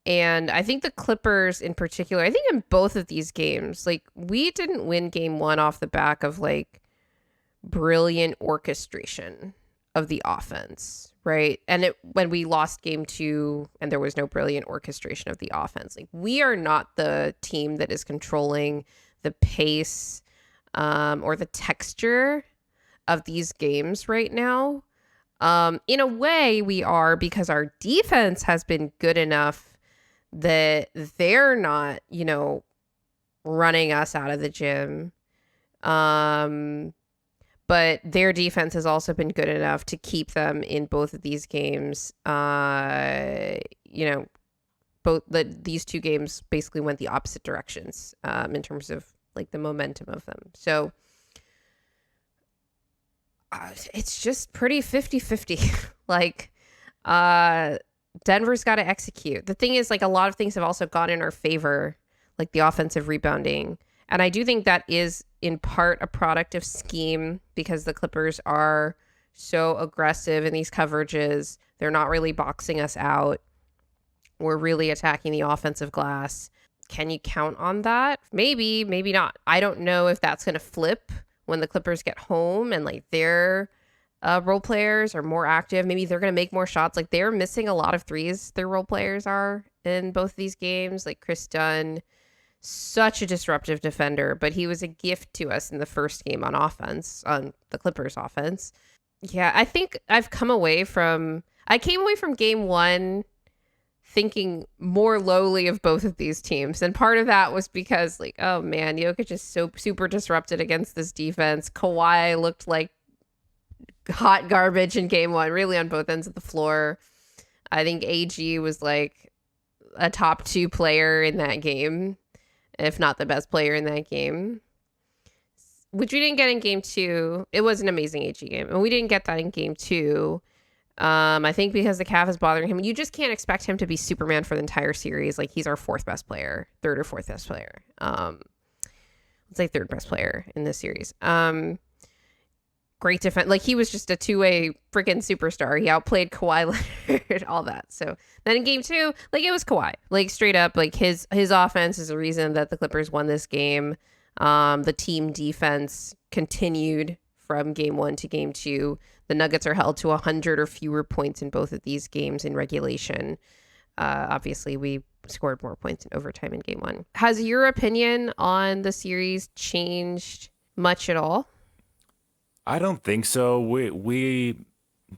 Speaker 1: And I think the Clippers in particular, I think in both of these games, like we didn't win game 1 off the back of like brilliant orchestration of the offense, right? And when we lost game 2 and there was no brilliant orchestration of the offense, like we are not the team that is controlling the pace or the texture of these games right now. In a way, we are, because our defense has been good enough that they're not, running us out of the gym. But their defense has also been good enough to keep them in both of these games. These two games basically went the opposite directions in terms of like the momentum of them. So it's just pretty 50-50. Like Denver's got to execute. The thing is, like, a lot of things have also gone in our favor, like the offensive rebounding. And I do think that is in part a product of scheme, because the Clippers are so aggressive in these coverages. They're not really boxing us out. We're really attacking the offensive glass. Can you count on that? Maybe, maybe not. I don't know if that's going to flip when the Clippers get home and like their role players are more active. Maybe they're going to make more shots. Like, they're missing a lot of threes, their role players are, in both of these games. Like Chris Dunn, such a disruptive defender, but he was a gift to us in the first game on offense, on the Clippers offense. Yeah, I think I came away from game one thinking more lowly of both of these teams. And part of that was because, like, oh man, Jokic is so super disrupted against this defense. Kawhi looked like hot garbage in game one, really on both ends of the floor. I think AG was like a top 2 player in that game, if not the best player in that game, which we didn't get in game 2. It was an amazing AG game, and we didn't get that in game 2. I think because the calf is bothering him. You just can't expect him to be Superman for the entire series. Like, he's our 4th best player, 3rd or 4th best player. Let's say 3rd best player in this series. Great defense. Like, he was just a 2-way freaking superstar. He outplayed Kawhi Leonard, all that. So then in game 2, like, it was Kawhi. Like, straight up, like, his offense is the reason that the Clippers won this game. The team defense continued from game 1 to game 2. The Nuggets are held to 100 or fewer points in both of these games in regulation. Obviously, we scored more points in overtime in game 1. Has your opinion on the series changed much at all?
Speaker 2: I don't think so. We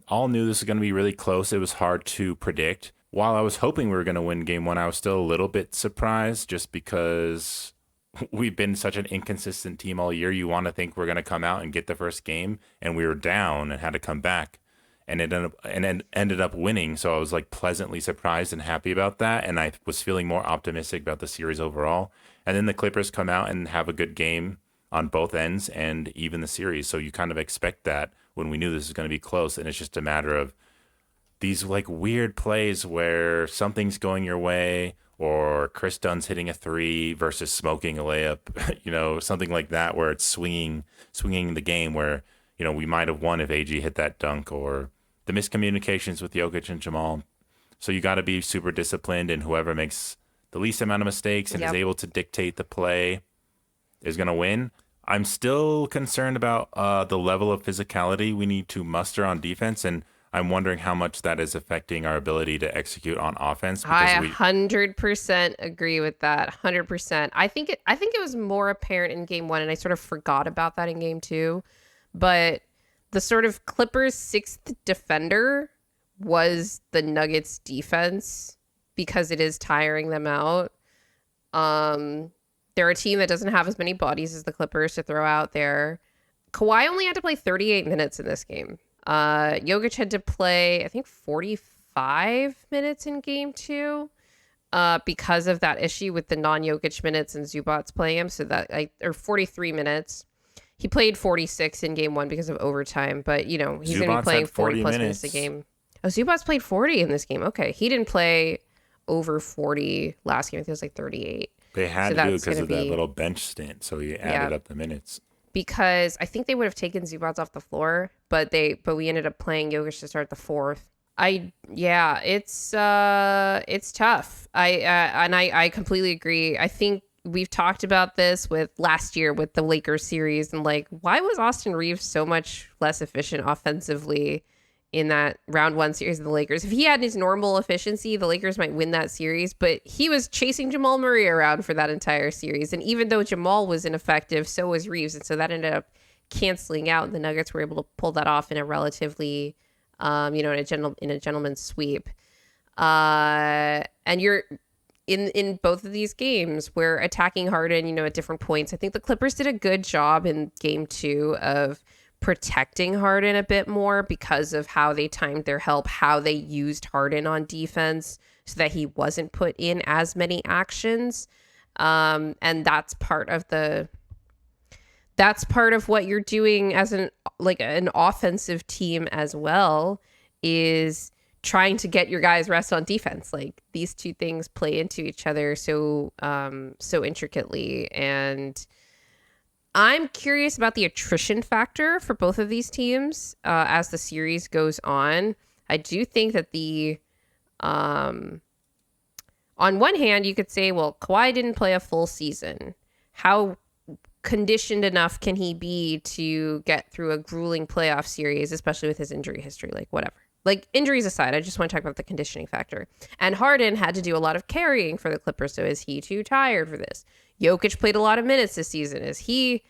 Speaker 2: all knew this was going to be really close. It was hard to predict. While I was hoping we were going to win game 1, I was still a little bit surprised, just because we've been such an inconsistent team all year. You want to think we're going to come out and get the first game, and we were down and had to come back, and it ended up winning. So I was like pleasantly surprised and happy about that, and I was feeling more optimistic about the series overall. And then the Clippers come out and have a good game on both ends and even the series. So you kind of expect that when we knew this was going to be close, and it's just a matter of these like weird plays where something's going your way, or Chris Dunn's hitting a 3 versus smoking a layup, something like that, where it's swinging the game, where, we might have won if AG hit that dunk, or the miscommunications with Jokic and Jamal. So you got to be super disciplined, and whoever makes the least amount of mistakes and is able to dictate the play is going to win. I'm still concerned about the level of physicality we need to muster on defense, and I'm wondering how much that is affecting our ability to execute on offense.
Speaker 1: I 100% agree with that. 100%. I think it was more apparent in game 1, and I sort of forgot about that in game 2. But the sort of Clippers' 6th defender was the Nuggets defense, because it is tiring them out. They're a team that doesn't have as many bodies as the Clippers to throw out there. Kawhi only had to play 38 minutes in this game. Jokic had to play, I think, 45 minutes in game 2 because of that issue with the non-Jokic minutes and Zubac's playing him. So that, or 43 minutes. He played 46 in game 1 because of overtime, but, he's going to be playing 40 plus minutes a game. Oh, Zubac's played 40 in this game. Okay. He didn't play over 40 last game. I think it was like 38.
Speaker 2: They had to do it because of that little bench stint, so he added up the minutes.
Speaker 1: Because I think they would have taken Zubac off the floor, but we ended up playing Jokic to start the 4th. It's tough. I completely agree. I think we've talked about this with last year with the Lakers series, and like, why was Austin Reeves so much less efficient offensively in that round 1 series of the Lakers? If he had his normal efficiency, the Lakers might win that series, but he was chasing Jamal Murray around for that entire series. And even though Jamal was ineffective, so was Reeves. And so that ended up canceling out. The Nuggets were able to pull that off in a relatively, in a gentleman's sweep. And you're in both of these games, we're attacking Harden, at different points. I think the Clippers did a good job in game 2 of protecting Harden a bit more because of how they timed their help, how they used Harden on defense so that he wasn't put in as many actions. And that's part of what you're doing as an offensive team as well, is trying to get your guys rest on defense. Like, these two things play into each other so intricately. And I'm curious about the attrition factor for both of these teams as the series goes on. I do think that on one hand, you could say, well, Kawhi didn't play a full season. How conditioned enough can he be to get through a grueling playoff series, especially with his injury history? Like, whatever. Like, injuries aside, I just want to talk about the conditioning factor. And Harden had to do a lot of carrying for the Clippers, so is he too tired for this? Jokic played a lot of minutes this season. Is he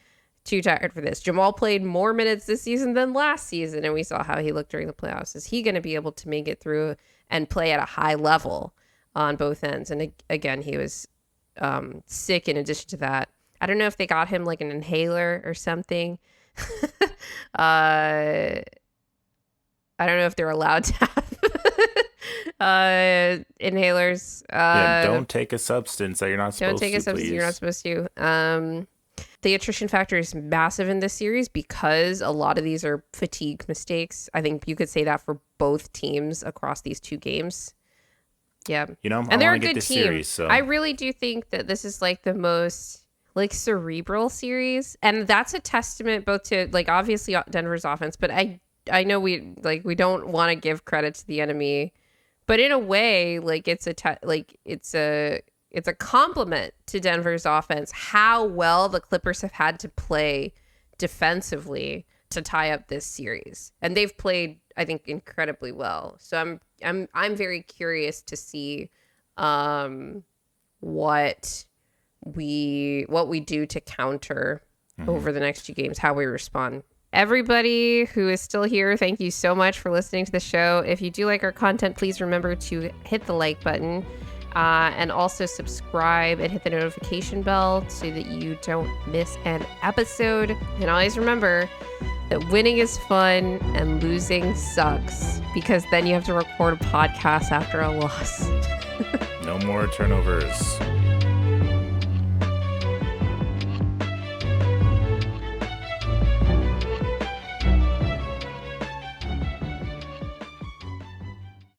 Speaker 1: too tired for this? Jamal played more minutes this season than last season, and we saw how he looked during the playoffs. Is he going to be able to make it through and play at a high level on both ends? And again, he was sick in addition to that. I don't know if they got him like an inhaler or something. I don't know if they're allowed to have inhalers.
Speaker 2: Don't take a substance that you're not supposed to.
Speaker 1: Don't take a substance you're not supposed to. The attrition factor is massive in this series because a lot of these are fatigue mistakes. I think you could say that for both teams across these two games. Yeah.
Speaker 2: And they're a good team. Series, so.
Speaker 1: I really do think that this is like the most cerebral series. And that's a testament both to obviously Denver's offense, but I know we don't want to give credit to the enemy, but in a way, it's a compliment to Denver's offense how well the Clippers have had to play defensively to tie up this series, and they've played, I think, incredibly well. So I'm very curious to see what we do to counter over the next 2 games, how we respond. Everybody who is still here, thank you so much for listening to the show. If you do like our content, please remember to hit the like button and also subscribe and hit the notification bell so that you don't miss an episode. And always remember that winning is fun and losing sucks, because then you have to record a podcast after a loss.
Speaker 2: No more turnovers.